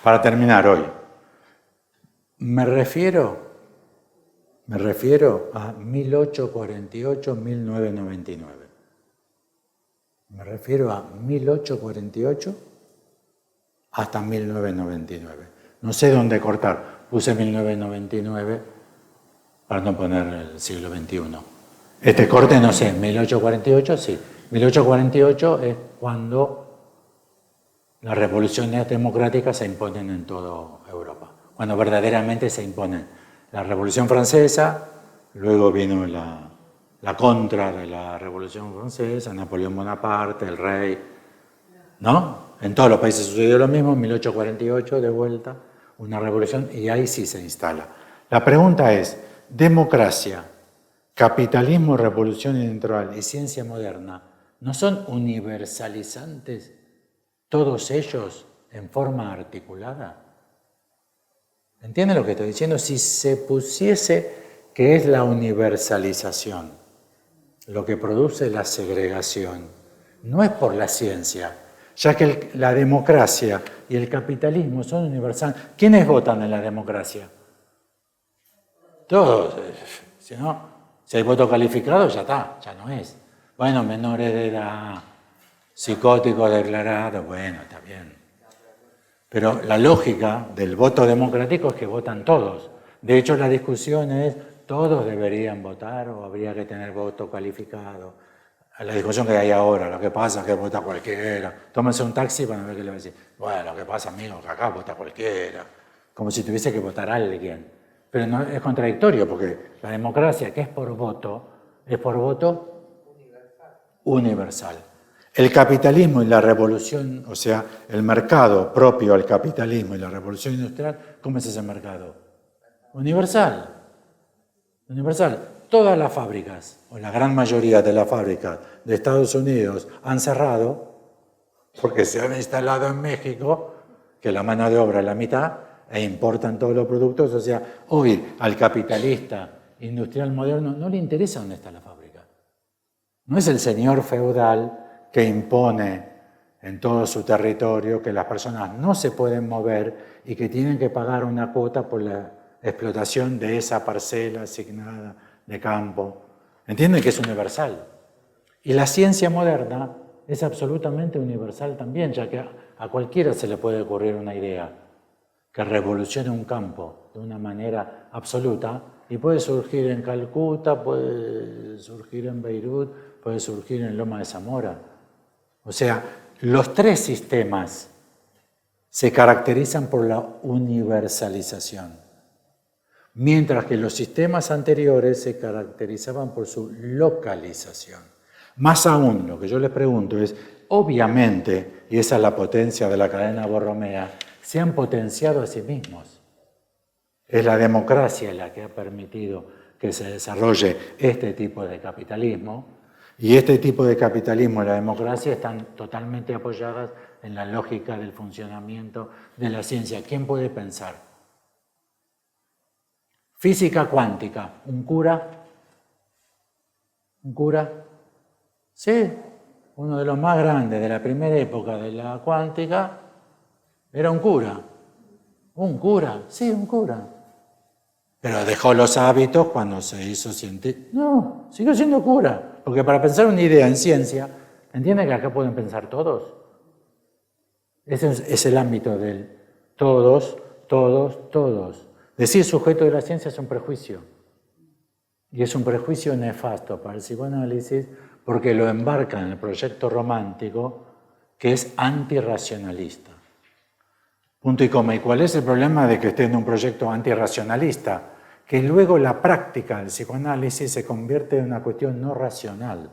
Para terminar hoy, me refiero a 1848-1999. Me refiero a 1848 hasta 1999. No sé dónde cortar. Puse 1999 para no poner el siglo XXI. Este corte no sé, 1848 sí. 1848 es cuando las revoluciones democráticas se imponen en toda Europa. Cuando verdaderamente se imponen. La Revolución Francesa, luego vino la contra de la Revolución Francesa, Napoleón Bonaparte, el rey, ¿no? En todos los países sucedió lo mismo, en 1848 de vuelta, una revolución, y ahí sí se instala. La pregunta es, democracia, capitalismo, revolución industrial y ciencia moderna, ¿no son universalizantes todos ellos en forma articulada? ¿Entienden lo que estoy diciendo? Si se pusiese que es la universalización lo que produce la segregación, no es por la ciencia, ya que la democracia y el capitalismo son universales. ¿Quiénes votan en la democracia? Todos. Si no, si hay voto calificado, ya está, ya no es. Bueno, menores de edad, psicóticos declarados, bueno, está bien. Pero la lógica del voto democrático es que votan todos. De hecho, la discusión es, ¿todos deberían votar o habría que tener voto calificado? La discusión que hay ahora, lo que pasa es que vota cualquiera. Tómense un taxi para ver qué le va a decir. Bueno, lo que pasa, amigo, que acá vota cualquiera. Como si tuviese que votar a alguien. Pero no, es contradictorio, porque la democracia, que es por voto universal. El capitalismo y la revolución, o sea, el mercado propio al capitalismo y la revolución industrial, ¿cómo es ese mercado? Universal. Universal. Todas las fábricas, o la gran mayoría de las fábricas de Estados Unidos han cerrado porque se han instalado en México, que la mano de obra es la mitad, e importan todos los productos. O sea, hoy al capitalista industrial moderno no le interesa dónde está la fábrica. No es el señor feudal que impone en todo su territorio que las personas no se pueden mover y que tienen que pagar una cuota por la explotación de esa parcela asignada de campo. ¿Entienden que es universal? Y la ciencia moderna es absolutamente universal también, ya que a cualquiera se le puede ocurrir una idea que revolucione un campo de una manera absoluta y puede surgir en Calcuta, puede surgir en Beirut, puede surgir en Loma de Zamora. O sea, los tres sistemas se caracterizan por la universalización, mientras que los sistemas anteriores se caracterizaban por su localización. Más aún, lo que yo les pregunto es, obviamente, y esa es la potencia de la cadena Borromea, se han potenciado a sí mismos. Es la democracia la que ha permitido que se desarrolle este tipo de capitalismo, y este tipo de capitalismo y la democracia están totalmente apoyadas en la lógica del funcionamiento de la ciencia. ¿Quién puede pensar? Física cuántica, ¿un cura? ¿Un cura? Sí, uno de los más grandes de la primera época de la cuántica era un cura. ¿Un cura? Sí, un cura. Pero dejó los hábitos cuando se hizo científico. No, siguió siendo cura. Porque para pensar una idea en ciencia, ¿entienden que acá pueden pensar todos? Ese es el ámbito del todos, todos, todos. Decir sujeto de la ciencia es un prejuicio. Y es un prejuicio nefasto para el psicoanálisis porque lo embarca en el proyecto romántico que es antirracionalista. Punto y coma. ¿Y cuál es el problema de que esté en un proyecto antirracionalista? Que luego la práctica del psicoanálisis se convierte en una cuestión no racional.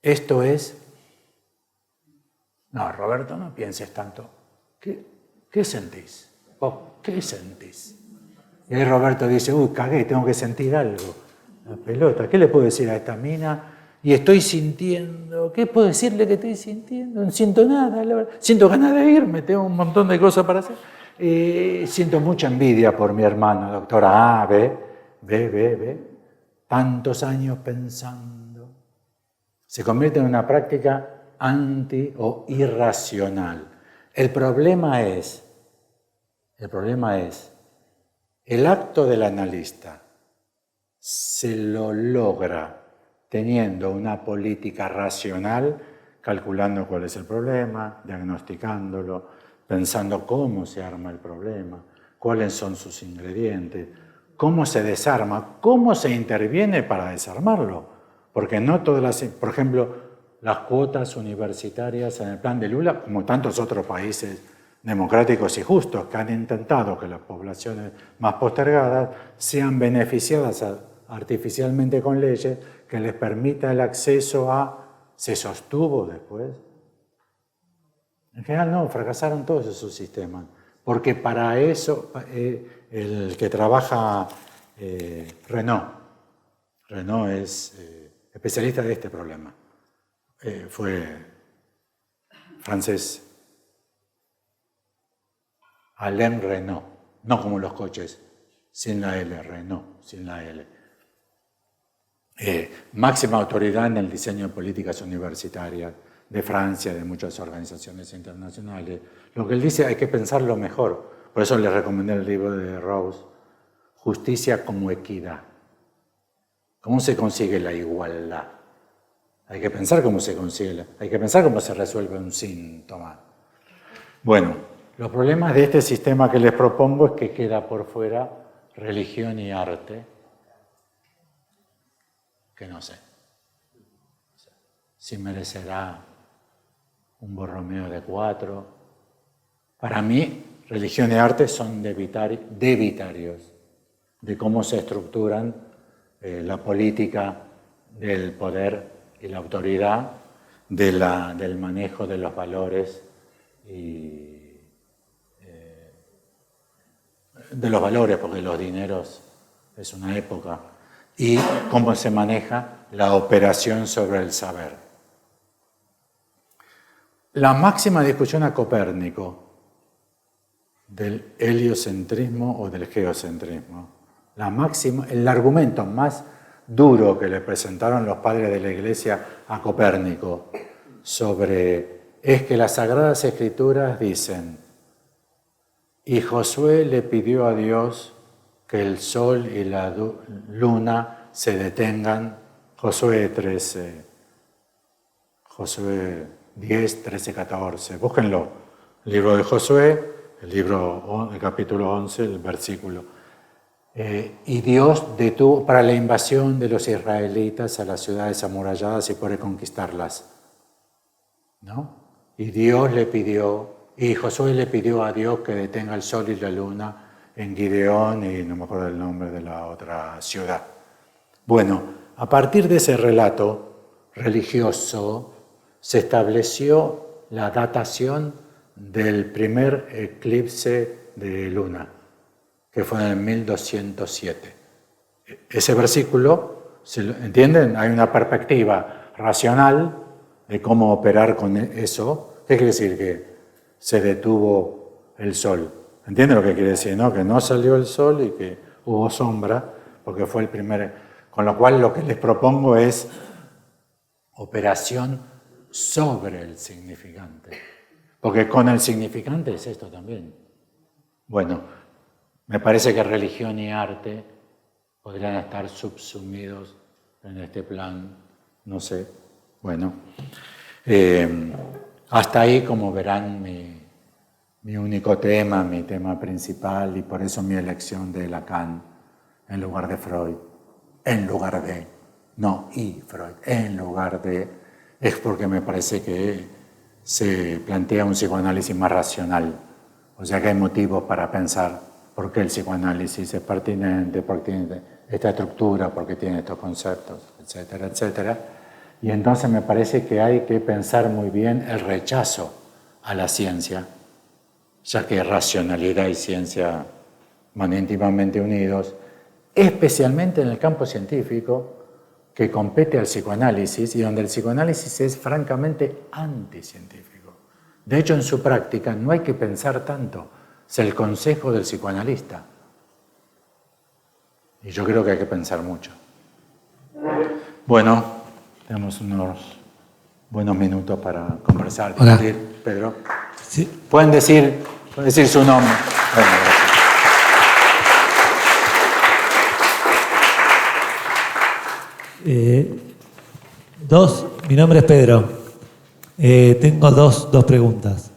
Esto es, no, Roberto, no pienses tanto. ¿Qué sentís? ¿Vos qué sentís? Y ahí Roberto dice, cagué, tengo que sentir algo. La pelota, ¿qué le puedo decir a esta mina? y estoy sintiendo, ¿qué puedo decirle que estoy sintiendo? No siento nada, la verdad. Siento ganas de irme, tengo un montón de cosas para hacer. Siento mucha envidia por mi hermano, doctora. Ve. Tantos años pensando. Se convierte en una práctica anti o irracional. El problema es el acto del analista se lo logra teniendo una política racional, calculando cuál es el problema, diagnosticándolo, pensando cómo se arma el problema, cuáles son sus ingredientes, cómo se desarma, cómo se interviene para desarmarlo. Porque no todas las, por ejemplo, las cuotas universitarias en el plan de Lula, como tantos otros países democráticos y justos que han intentado que las poblaciones más postergadas sean beneficiadas artificialmente con leyes que les permita el acceso a... ¿Se sostuvo después? En general no, fracasaron todos esos sistemas, porque para eso el que trabaja Renaud es especialista de este problema. Fue francés. Alain Renaud, no como los coches, sin la L, Renaud, sin la L. Máxima autoridad en el diseño de políticas universitarias de Francia, de muchas organizaciones internacionales. Lo que él dice, hay que pensarlo mejor. Por eso le recomendé el libro de Rawls, Justicia como equidad. ¿Cómo se consigue la igualdad? Hay que pensar cómo se consigue, hay que pensar cómo se resuelve un síntoma. Bueno, los problemas de este sistema que les propongo es que queda por fuera religión y arte, que no sé si merecerá un Borromeo de 4. Para mí, religión y arte son debitarios de cómo se estructuran la política del poder y la autoridad, del manejo de los valores y de los valores, porque los dineros es una época, y cómo se maneja la operación sobre el saber. La máxima discusión a Copérnico del heliocentrismo o del geocentrismo, el argumento más duro que le presentaron los padres de la Iglesia a Copérnico es que las Sagradas Escrituras dicen: y Josué le pidió a Dios que el sol y la luna se detengan. Josué 10, 13, 14. Búsquenlo. El libro de Josué, el capítulo 11, el versículo. Y Dios detuvo para la invasión de los israelitas a las ciudades amuralladas y por conquistarlas, ¿no? Y Josué le pidió a Dios que detenga el sol y la luna en Gideón y no me acuerdo el nombre de la otra ciudad. Bueno, a partir de ese relato religioso se estableció la datación del primer eclipse de luna, que fue en 1207. Ese versículo, ¿entienden? Hay una perspectiva racional de cómo operar con eso. ¿Qué quiere decir? Que se detuvo el sol. ¿Entienden lo que quiere decir? ¿No? Que no salió el sol y que hubo sombra, porque fue el primer. Con lo cual lo que les propongo es operación sobre el significante. Porque con el significante es esto también. Bueno, me parece que religión y arte podrían estar subsumidos en este plan, no sé. Bueno, hasta ahí, como verán, mi único tema, mi tema principal, y por eso mi elección de Lacan en lugar de Freud, es porque me parece que se plantea un psicoanálisis más racional. O sea que hay motivos para pensar por qué el psicoanálisis es pertinente, por qué tiene esta estructura, por qué tiene estos conceptos, etcétera, etcétera. Y entonces me parece que hay que pensar muy bien el rechazo a la ciencia, ya que racionalidad y ciencia van íntimamente unidos, especialmente en el campo científico, que compete al psicoanálisis y donde el psicoanálisis es francamente anticientífico. De hecho, en su práctica no hay que pensar tanto, es el consejo del psicoanalista. Y yo creo que hay que pensar mucho. Bueno, tenemos unos buenos minutos para conversar, discutir. Pedro. Sí. Pueden decir su nombre. Bueno, gracias. Mi nombre es Pedro. Tengo dos preguntas.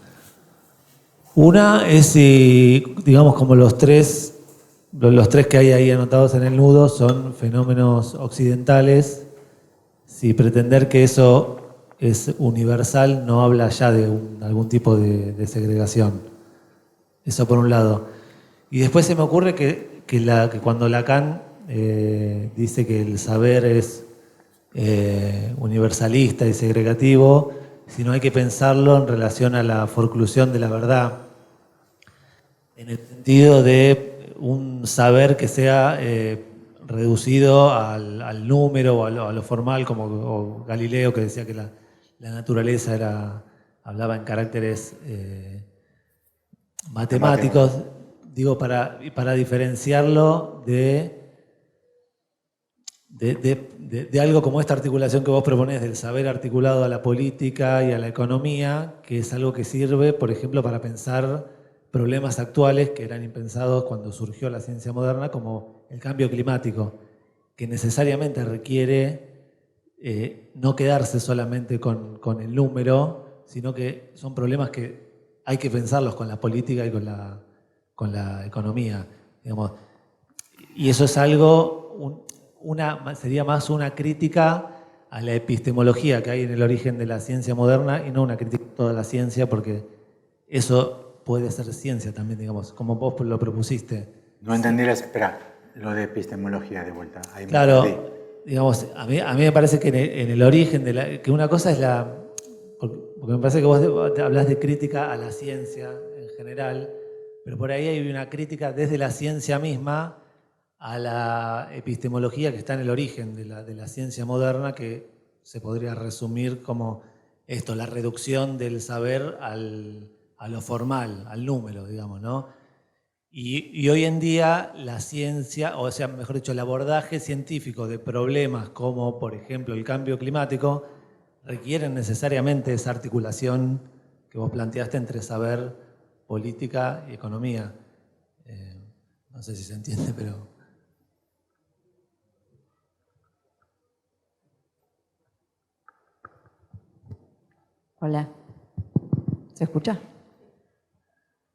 Una es si, digamos, como los tres que hay ahí anotados en el nudo son fenómenos occidentales, si pretender que eso es universal no habla ya de algún tipo de segregación. Eso por un lado. Y después se me ocurre que cuando Lacan dice que el saber es universalista y segregativo, si no hay que pensarlo en relación a la forclusión de la verdad, en el sentido de un saber que sea reducido al número o a lo formal, como Galileo, que decía que la naturaleza hablaba en caracteres matemáticos, digo, para diferenciarlo de algo como esta articulación que vos proponés del saber articulado a la política y a la economía, que es algo que sirve, por ejemplo, para pensar problemas actuales que eran impensados cuando surgió la ciencia moderna, como el cambio climático, que necesariamente requiere no quedarse solamente con el número, sino que son problemas que hay que pensarlos con la política y con la economía, digamos. Y eso es algo, sería más una crítica a la epistemología que hay en el origen de la ciencia moderna y no una crítica a toda la ciencia, porque eso puede ser ciencia también, digamos, como vos lo propusiste. No entendí espera, lo de epistemología de vuelta. Ahí claro, digamos, a mí me parece que en el origen que una cosa es porque me parece que vos hablas de crítica a la ciencia en general, pero por ahí hay una crítica desde la ciencia misma a la epistemología que está en el origen de la ciencia moderna, que se podría resumir como esto, la reducción del saber a lo formal, al número, digamos, ¿no? Y hoy en día la ciencia, o sea, mejor dicho, el abordaje científico de problemas como, por ejemplo, el cambio climático, requieren necesariamente esa articulación que vos planteaste entre saber, política y economía. No sé si se entiende, pero... Hola. ¿Se escucha?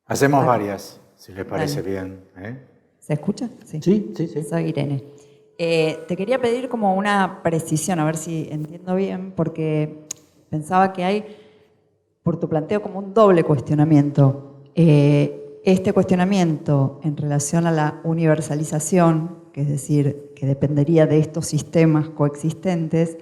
Hacemos varias, si le parece bien. ¿Se escucha? Sí. Sí. Soy Irene. Te quería pedir como una precisión, a ver si entiendo bien, porque pensaba que hay, por tu planteo, como un doble cuestionamiento. Este cuestionamiento en relación a la universalización, que es decir, que dependería de estos sistemas coexistentes,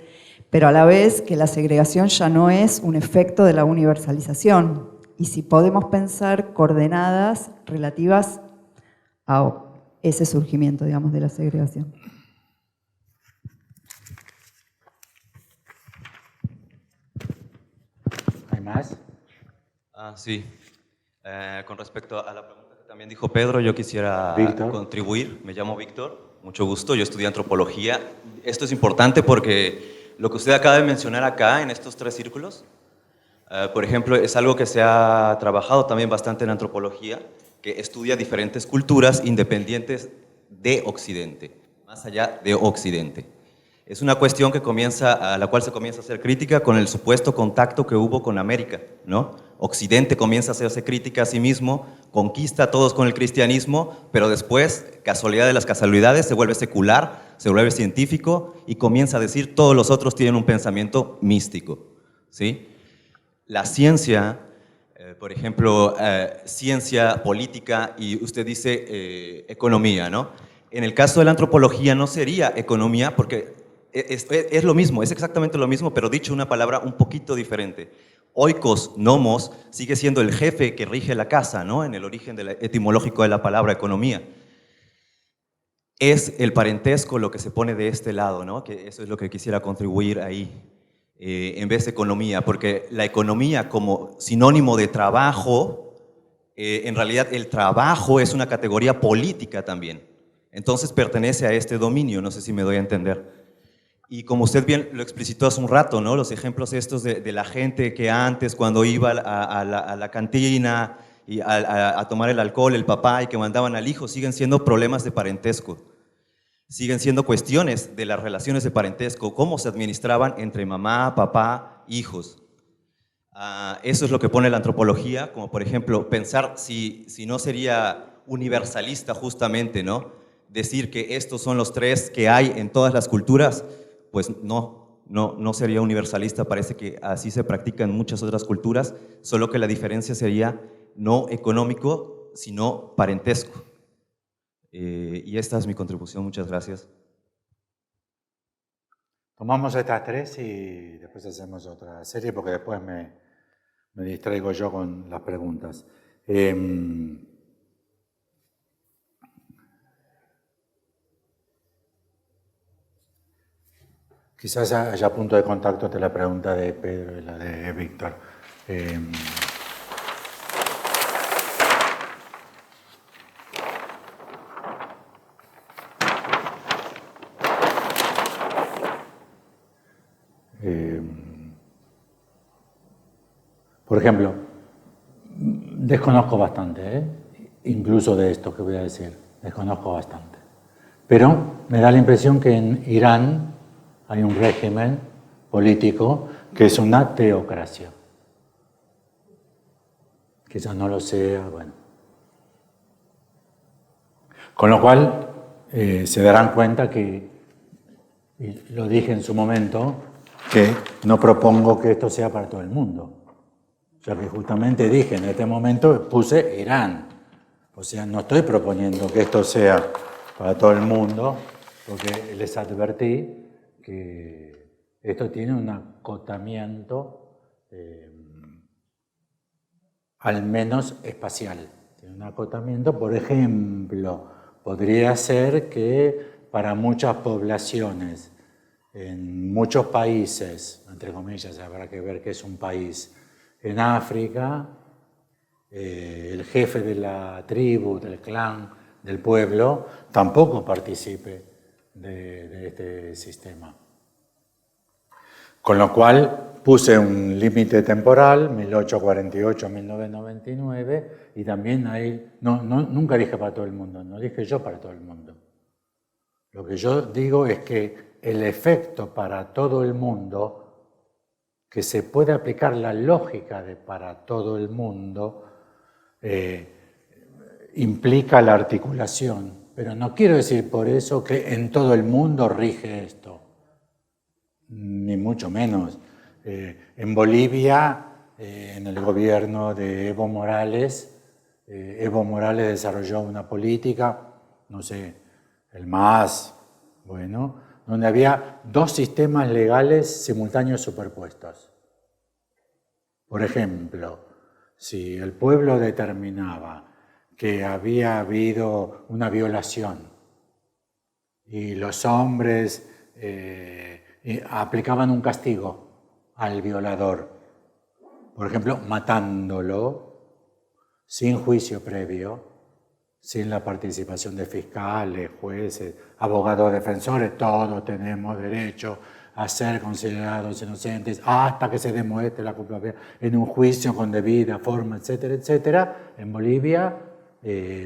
pero a la vez que la segregación ya no es un efecto de la universalización. Y si podemos pensar coordenadas relativas a ese surgimiento, digamos, de la segregación. ¿Hay más? Sí. Con respecto a la pregunta que también dijo Pedro, yo quisiera contribuir. Me llamo Víctor, mucho gusto. Yo estudié antropología. Esto es importante porque lo que usted acaba de mencionar acá, en estos tres círculos, por ejemplo, es algo que se ha trabajado también bastante en antropología, que estudia diferentes culturas independientes de Occidente, más allá de Occidente. Es una cuestión a la cual se comienza a hacer crítica con el supuesto contacto que hubo con América, ¿no? Occidente comienza a hacerse crítica a sí mismo, conquista a todos con el cristianismo, pero después, casualidad de las casualidades, se vuelve secular, se vuelve científico y comienza a decir todos los otros tienen un pensamiento místico, ¿sí? La ciencia, por ejemplo, ciencia política y usted dice economía, ¿no? En el caso de la antropología no sería economía porque es lo mismo, es exactamente lo mismo, pero dicho una palabra un poquito diferente. Oikos, nomos, sigue siendo el jefe que rige la casa, ¿no? En el origen etimológico de la palabra economía. es el parentesco lo que se pone de este lado, ¿no? Que eso es lo que quisiera contribuir ahí, en vez de economía, porque la economía como sinónimo de trabajo, en realidad el trabajo es una categoría política también. Entonces pertenece a este dominio, no sé si me doy a entender. Y como usted bien lo explicitó hace un rato, ¿no? Los ejemplos estos de la gente que antes, cuando iba a la cantina y a tomar el alcohol, el papá, y que mandaban al hijo, siguen siendo problemas de parentesco. Siguen siendo cuestiones de las relaciones de parentesco, cómo se administraban entre mamá, papá, hijos. Eso es lo que pone la antropología, como por ejemplo pensar si no sería universalista justamente, ¿no? Decir que estos son los tres que hay en todas las culturas, pues no sería universalista, parece que así se practica en muchas otras culturas, solo que la diferencia sería no económico, sino parentesco. Y esta es mi contribución, muchas gracias. Tomamos estas tres y después hacemos otra serie porque después me distraigo yo con las preguntas. Quizás haya punto de contacto entre la pregunta de Pedro y la de Víctor. Por ejemplo, desconozco bastante, incluso de esto que voy a decir, desconozco bastante. Pero me da la impresión que en Irán hay un régimen político que es una teocracia. Quizás no lo sea, bueno. Con lo cual, se darán cuenta que, y lo dije en su momento, que no propongo que esto sea para todo el mundo. O sea que justamente dije, en este momento puse Irán. O sea, no estoy proponiendo que esto sea para todo el mundo, porque les advertí que esto tiene un acotamiento, al menos espacial. Tiene un acotamiento, por ejemplo, podría ser que para muchas poblaciones, en muchos países, entre comillas, habrá que ver qué es un país, en África, el jefe de la tribu, del clan, del pueblo, tampoco participe de este sistema. Con lo cual puse un límite temporal, 1848-1999, y también ahí, nunca dije para todo el mundo, no dije yo para todo el mundo. Lo que yo digo es que el efecto para todo el mundo, que se puede aplicar la lógica de para todo el mundo, implica la articulación. Pero no quiero decir por eso que en todo el mundo rige esto, ni mucho menos. En Bolivia, en el gobierno de Evo Morales desarrolló una política, no sé, el MAS, bueno, donde había dos sistemas legales simultáneos superpuestos. Por ejemplo, si el pueblo determinaba que había habido una violación y los hombres aplicaban un castigo al violador, por ejemplo, matándolo sin juicio previo, sin la participación de fiscales, jueces, abogados defensores, todos tenemos derecho a ser considerados inocentes hasta que se demuestre la culpabilidad en un juicio con debida forma, etcétera, etcétera. En Bolivia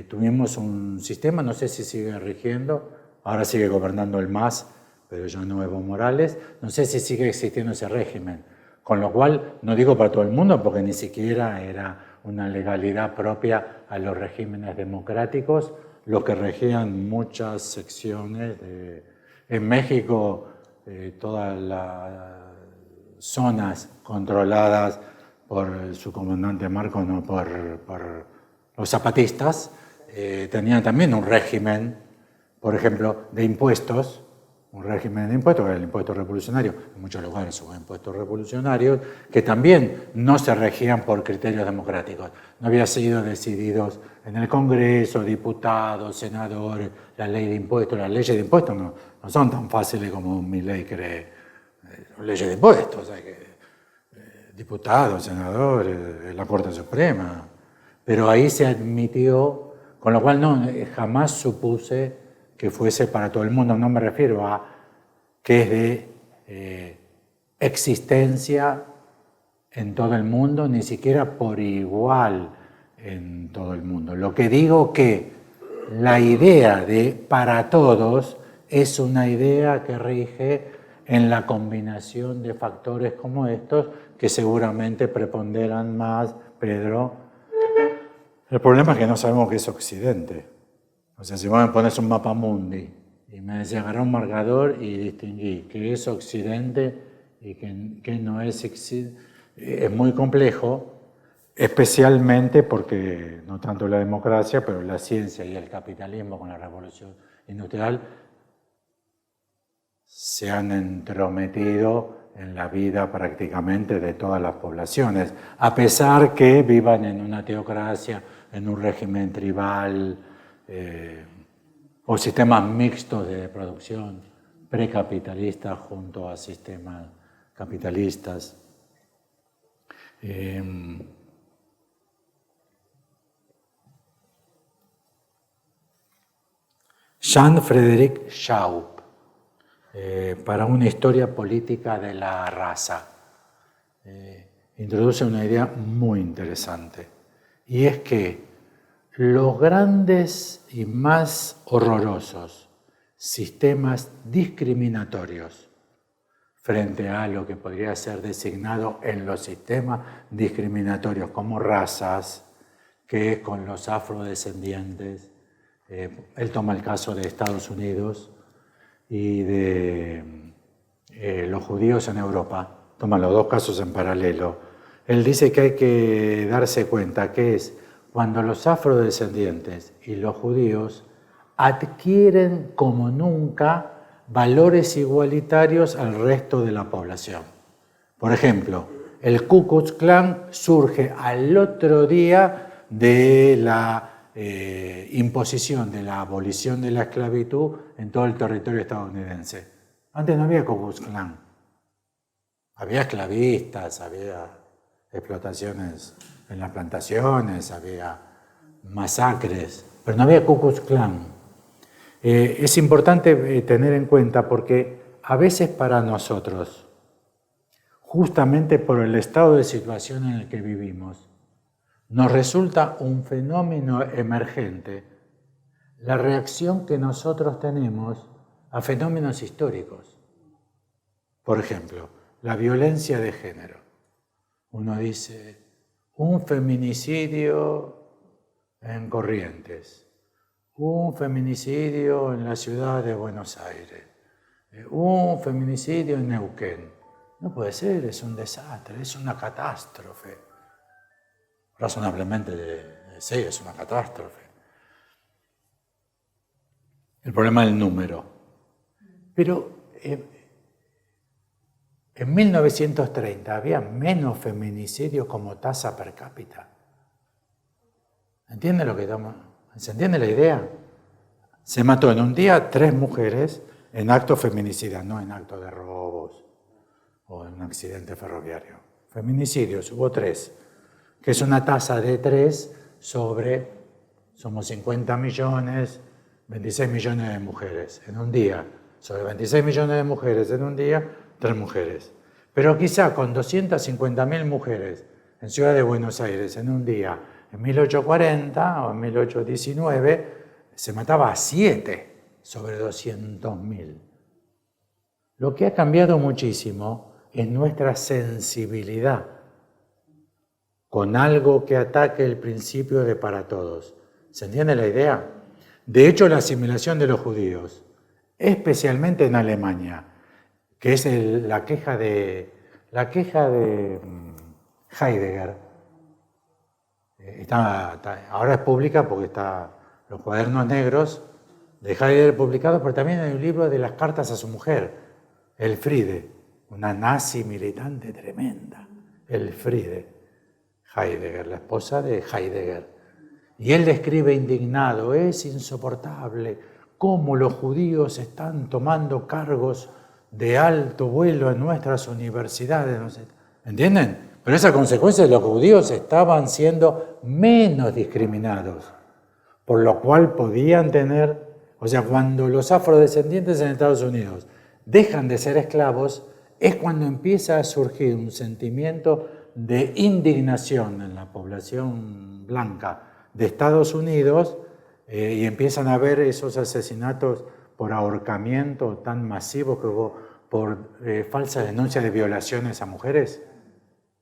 tuvimos un sistema, no sé si sigue rigiendo, ahora sigue gobernando el MAS, pero ya no Evo Morales, no sé si sigue existiendo ese régimen. Con lo cual, no digo para todo el mundo, porque ni siquiera era una legalidad propia a los regímenes democráticos, lo que regían muchas secciones. En México, todas las zonas controladas por su comandante Marcos, no por los zapatistas, tenían también un régimen, por ejemplo, de impuestos un régimen de impuestos, que era el impuesto revolucionario, en muchos lugares hubo impuestos revolucionarios, que también no se regían por criterios democráticos, no habían sido decididos en el Congreso, diputados, senadores, la ley de impuestos. Las leyes de impuestos no son tan fáciles como Milei cree. Leyes de impuestos, hay que, diputados, senadores, la Corte Suprema, pero ahí se admitió, con lo cual jamás supuse que fuese para todo el mundo, no me refiero a que es de existencia en todo el mundo, ni siquiera por igual en todo el mundo. Lo que digo que la idea de para todos es una idea que rige en la combinación de factores como estos, que seguramente preponderan más, Pedro. El problema es que no sabemos qué es Occidente. O sea, si vos me pones un mapa mundi y me decís agarrar un marcador y distinguí qué es Occidente y qué no es Occidente, es muy complejo, especialmente porque no tanto la democracia, pero la ciencia y el capitalismo con la revolución industrial se han entrometido en la vida prácticamente de todas las poblaciones, a pesar que vivan en una teocracia, en un régimen tribal, o sistemas mixtos de producción precapitalistas junto a sistemas capitalistas. Jean-Frédéric Schaub, para una historia política de la raza, introduce una idea muy interesante, y es que los grandes y más horrorosos sistemas discriminatorios frente a lo que podría ser designado en los sistemas discriminatorios como razas, que es con los afrodescendientes. Él toma el caso de Estados Unidos y de los judíos en Europa, toma los dos casos en paralelo. Él dice que hay que darse cuenta que es cuando los afrodescendientes y los judíos adquieren como nunca valores igualitarios al resto de la población. Por ejemplo, el Ku Klux Klan surge al otro día de la imposición de la abolición de la esclavitud en todo el territorio estadounidense. Antes no había Ku Klux Klan. Había esclavistas, había explotaciones en las plantaciones, había masacres, pero no había Ku Klux Klan. Es importante tener en cuenta porque a veces para nosotros, justamente por el estado de situación en el que vivimos, nos resulta un fenómeno emergente la reacción que nosotros tenemos a fenómenos históricos. Por ejemplo, la violencia de género. Uno dice, un feminicidio en Corrientes, un feminicidio en la ciudad de Buenos Aires, un feminicidio en Neuquén. No puede ser, es un desastre, es una catástrofe. Razonablemente, sí, es una catástrofe. El problema del número. Pero en 1930 había menos feminicidios como tasa per cápita. ¿Entiende lo que estamos? ¿Se entiende la idea? Se mató en un día 3 mujeres en actos feminicidas, no en actos de robos o en un accidente ferroviario. Feminicidios, hubo 3, que es una tasa de 3 sobre, somos 50 millones, 26 millones de mujeres en un día. Sobre 26 millones de mujeres en un día, 3 mujeres. Pero quizá con 250.000 mujeres en Ciudad de Buenos Aires en un día, en 1840 o en 1819, se mataba a 7 sobre 200.000. Lo que ha cambiado muchísimo es nuestra sensibilidad con algo que ataque el principio de para todos. ¿Se entiende la idea? De hecho, la asimilación de los judíos, especialmente en Alemania, que es la queja de Heidegger, ahora es pública porque está los cuadernos negros de Heidegger publicado, pero también hay un libro de las cartas a su mujer, Elfriede, una nazi militante tremenda, Elfriede Heidegger, la esposa de Heidegger. Y él describe indignado, es insoportable cómo los judíos están tomando cargos de alto vuelo en nuestras universidades, no sé, ¿entienden? Pero esa consecuencia de los judíos estaban siendo menos discriminados, por lo cual podían tener, o sea, cuando los afrodescendientes en Estados Unidos dejan de ser esclavos, es cuando empieza a surgir un sentimiento de indignación en la población blanca de Estados Unidos y empiezan a ver esos asesinatos por ahorcamiento tan masivos que hubo por falsas denuncias de violaciones a mujeres.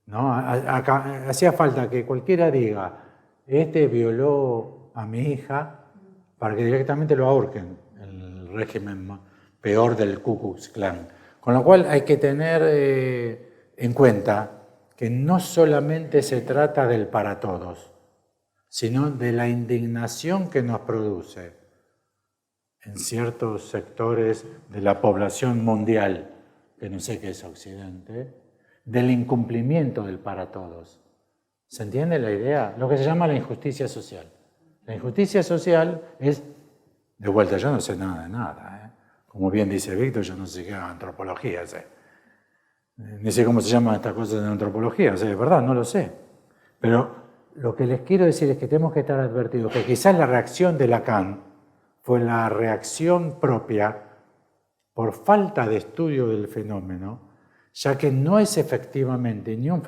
¿No? Hacía falta que cualquiera diga, este violó a mi hija, para que directamente lo ahorquen, el régimen peor del Ku Klux Klan. Con lo cual hay que tener en cuenta que no solamente se trata del para todos, sino de la indignación que nos produce en ciertos sectores de la población mundial, que no sé qué es Occidente, del incumplimiento del para todos. ¿Se entiende la idea? Lo que se llama la injusticia social. La injusticia social es, de vuelta, yo no sé nada de nada, ¿eh? Como bien dice Víctor, yo no sé qué es antropología, sé. Ni sé cómo se llaman estas cosas de antropología, sé, de verdad, no lo sé. Pero lo que les quiero decir es que tenemos que estar advertidos que quizás la reacción de Lacan fue la reacción propia por falta de estudio del fenómeno, ya que no es efectivamente ni un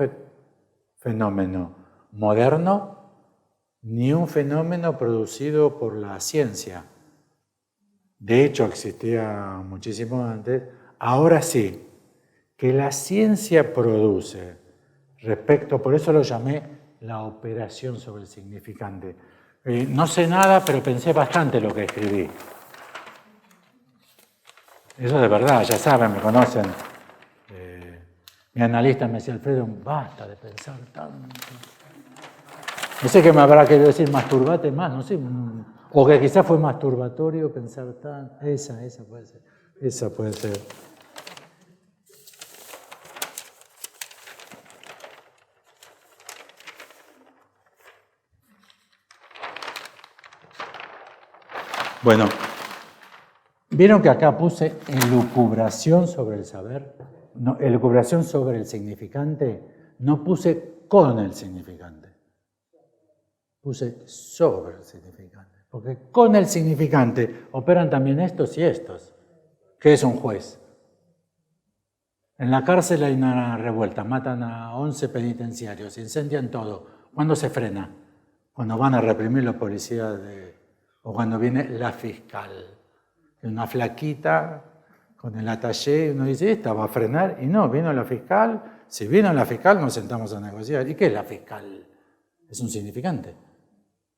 fenómeno moderno, ni un fenómeno producido por la ciencia. De hecho, existía muchísimo antes. Ahora sí, que la ciencia produce respecto, por eso lo llamé la operación sobre el significante. No sé nada, pero pensé bastante lo que escribí. Eso de verdad, ya saben, me conocen. Mi analista me decía, Alfredo, basta de pensar tanto. No sé qué me habrá querido decir, masturbate más, no sé. O que quizás fue masturbatorio pensar tanto. Esa puede ser. Esa puede ser. Bueno, ¿vieron que acá puse elucubración sobre el saber? No, elucubración sobre el significante. No puse con el significante. Puse sobre el significante. Porque con el significante operan también estos y estos. ¿Qué es un juez? En la cárcel hay una revuelta, matan a 11 penitenciarios, incendian todo. ¿Cuándo se frena? Cuando van a reprimir los policías o cuando viene la fiscal. Una flaquita con el atallé, uno dice, esta va a frenar, y no, vino la fiscal. Si vino la fiscal, nos sentamos a negociar. ¿Y qué es la fiscal? ¿Es un significante?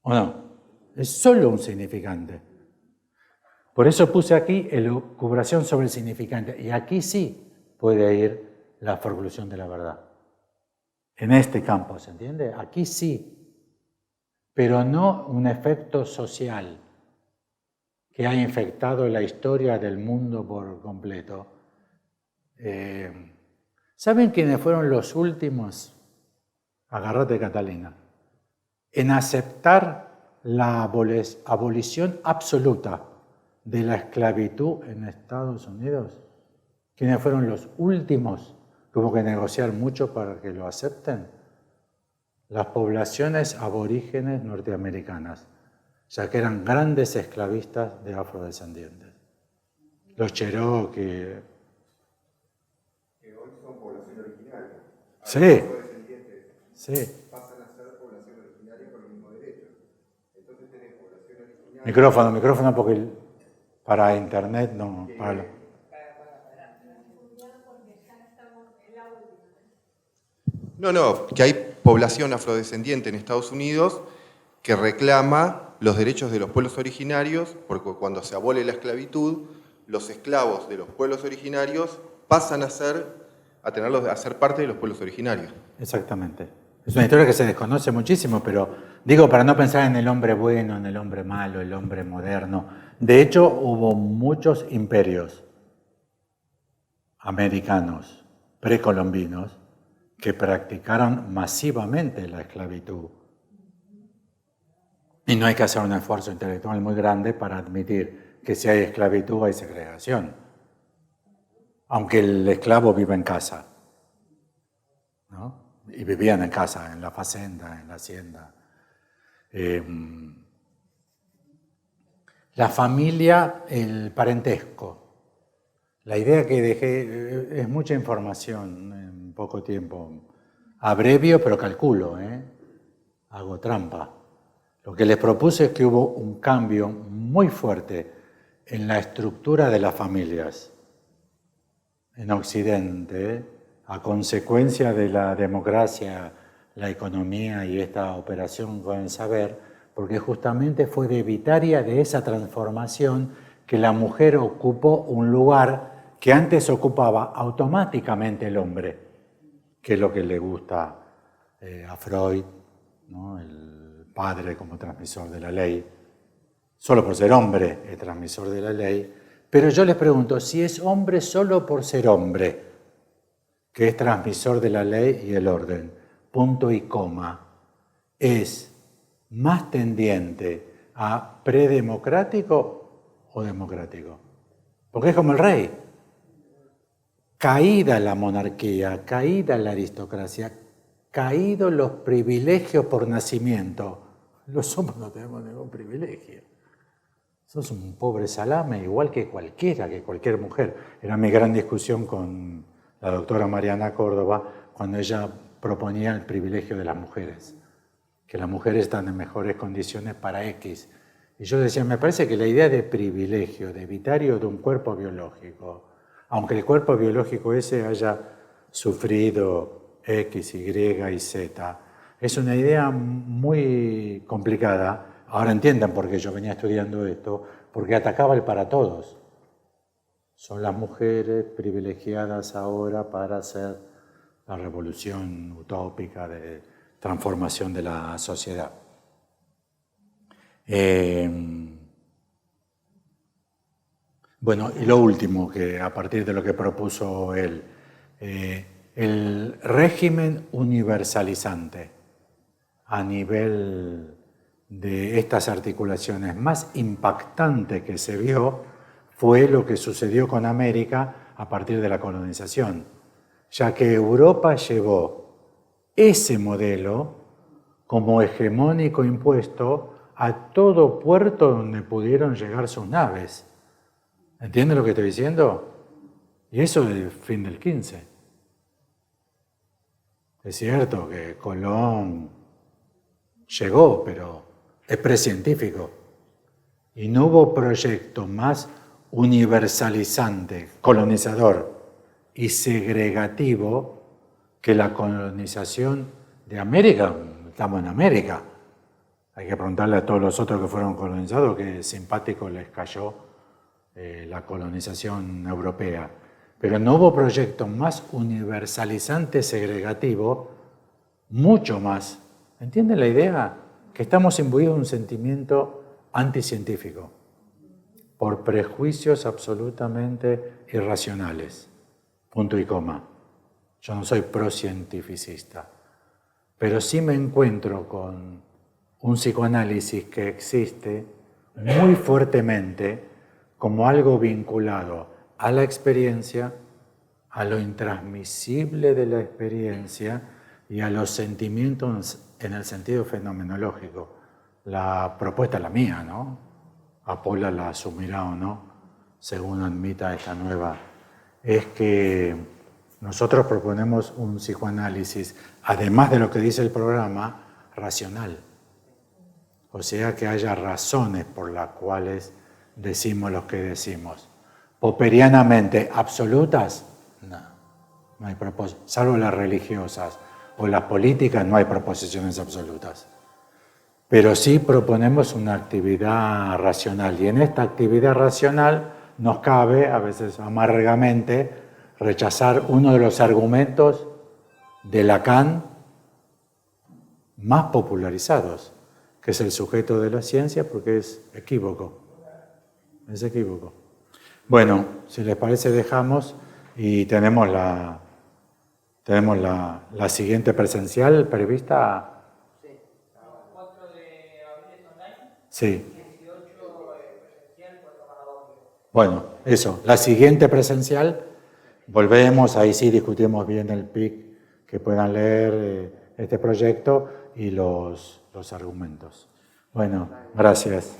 ¿O no? Es solo un significante. Por eso puse aquí elucubración sobre el significante. Y aquí sí puede ir la forclusión de la verdad. En este campo, ¿se entiende? Aquí sí. Pero no un efecto social que ha infectado la historia del mundo por completo. ¿Saben quiénes fueron los últimos? Agárrate, Catalina. En aceptar la abolición absoluta de la esclavitud en Estados Unidos. ¿Quiénes fueron los últimos que hubo que negociar mucho para que lo acepten? Las poblaciones aborígenes norteamericanas, ya que eran grandes esclavistas de afrodescendientes. Los Cherokee. Que hoy son población originaria. Sí. Sí. Pasan a ser población originaria con los mismos derechos. Entonces tenés población originaria. Micrófono, porque para internet no. No, que hay población afrodescendiente en Estados Unidos que reclama los derechos de los pueblos originarios, porque cuando se abole la esclavitud, los esclavos de los pueblos originarios pasan a ser parte de los pueblos originarios. Exactamente. Es una historia que se desconoce muchísimo, pero digo, para no pensar en el hombre bueno, en el hombre malo, el hombre moderno. De hecho, hubo muchos imperios americanos, precolombinos, que practicaron masivamente la esclavitud. Y no hay que hacer un esfuerzo intelectual muy grande para admitir que si hay esclavitud hay segregación, aunque el esclavo vive en casa, ¿no? Y vivían en casa, en la facenda, en la hacienda. La familia, el parentesco. La idea que dejé es mucha información en poco tiempo. Abrevio, pero calculo, hago trampa. Lo que les propuse es que hubo un cambio muy fuerte en la estructura de las familias en Occidente, a consecuencia de la democracia, la economía y esta operación con el saber, porque justamente fue debitaria de esa transformación que la mujer ocupó un lugar que antes ocupaba automáticamente el hombre, que es lo que le gusta a Freud, ¿no? El padre como transmisor de la ley, solo por ser hombre es transmisor de la ley, pero yo les pregunto, si es hombre solo por ser hombre, que es transmisor de la ley y el orden, punto y coma, ¿es más tendiente a predemocrático o democrático? Porque es como el rey. Caída la monarquía, caída la aristocracia, caídos los privilegios por nacimiento. Los hombres no tenemos ningún privilegio. Sos un pobre salame, igual que cualquier mujer. Era mi gran discusión con la doctora Mariana Córdoba cuando ella proponía el privilegio de las mujeres, que las mujeres están en mejores condiciones para X. Y yo decía, me parece que la idea de privilegio, de evitario de un cuerpo biológico, aunque el cuerpo biológico ese haya sufrido X, Y y Z, es una idea muy complicada. Ahora entiendan por qué yo venía estudiando esto, porque atacaba el para todos. Son las mujeres privilegiadas ahora para hacer la revolución utópica de transformación de la sociedad. Bueno, y lo último, que a partir de lo que propuso él, el régimen universalizante a nivel de estas articulaciones más impactante que se vio fue lo que sucedió con América a partir de la colonización, ya que Europa llevó ese modelo como hegemónico impuesto a todo puerto donde pudieron llegar sus naves. ¿Entienden lo que estoy diciendo? Y eso es el fin del 15. Es cierto que Colón llegó, pero es precientífico. Y no hubo proyecto más universalizante, colonizador y segregativo que la colonización de América. Estamos en América. Hay que preguntarle a todos los otros que fueron colonizados qué simpático les cayó la colonización europea. Pero no hubo proyecto más universalizante, segregativo, mucho más. ¿Entienden la idea? Que estamos imbuidos de un sentimiento anticientífico, por prejuicios absolutamente irracionales. Punto y coma. Yo no soy procientificista, pero sí me encuentro con un psicoanálisis que existe muy fuertemente como algo vinculado a la experiencia, a lo intransmisible de la experiencia y a los sentimientos en el sentido fenomenológico. La propuesta es la mía, ¿no? Apola la asumirá o no, según admita esta nueva. Es que nosotros proponemos un psicoanálisis, además de lo que dice el programa, racional. O sea, que haya razones por las cuales decimos lo que decimos. Popperianamente absolutas, no hay proposiciones, salvo las religiosas o las políticas, no hay proposiciones absolutas. Pero sí proponemos una actividad racional, y en esta actividad racional nos cabe, a veces amargamente, rechazar uno de los argumentos de Lacan más popularizados, que es el sujeto de la ciencia, porque es equívoco. Es equívoco. Bueno, si les parece dejamos y tenemos la siguiente presencial prevista. Sí. 4 de abril es online. Sí. 18 presencial, 4 Bueno, eso, la siguiente presencial, volvemos, ahí sí discutimos bien el PIC, que puedan leer este proyecto y los argumentos. Bueno, gracias.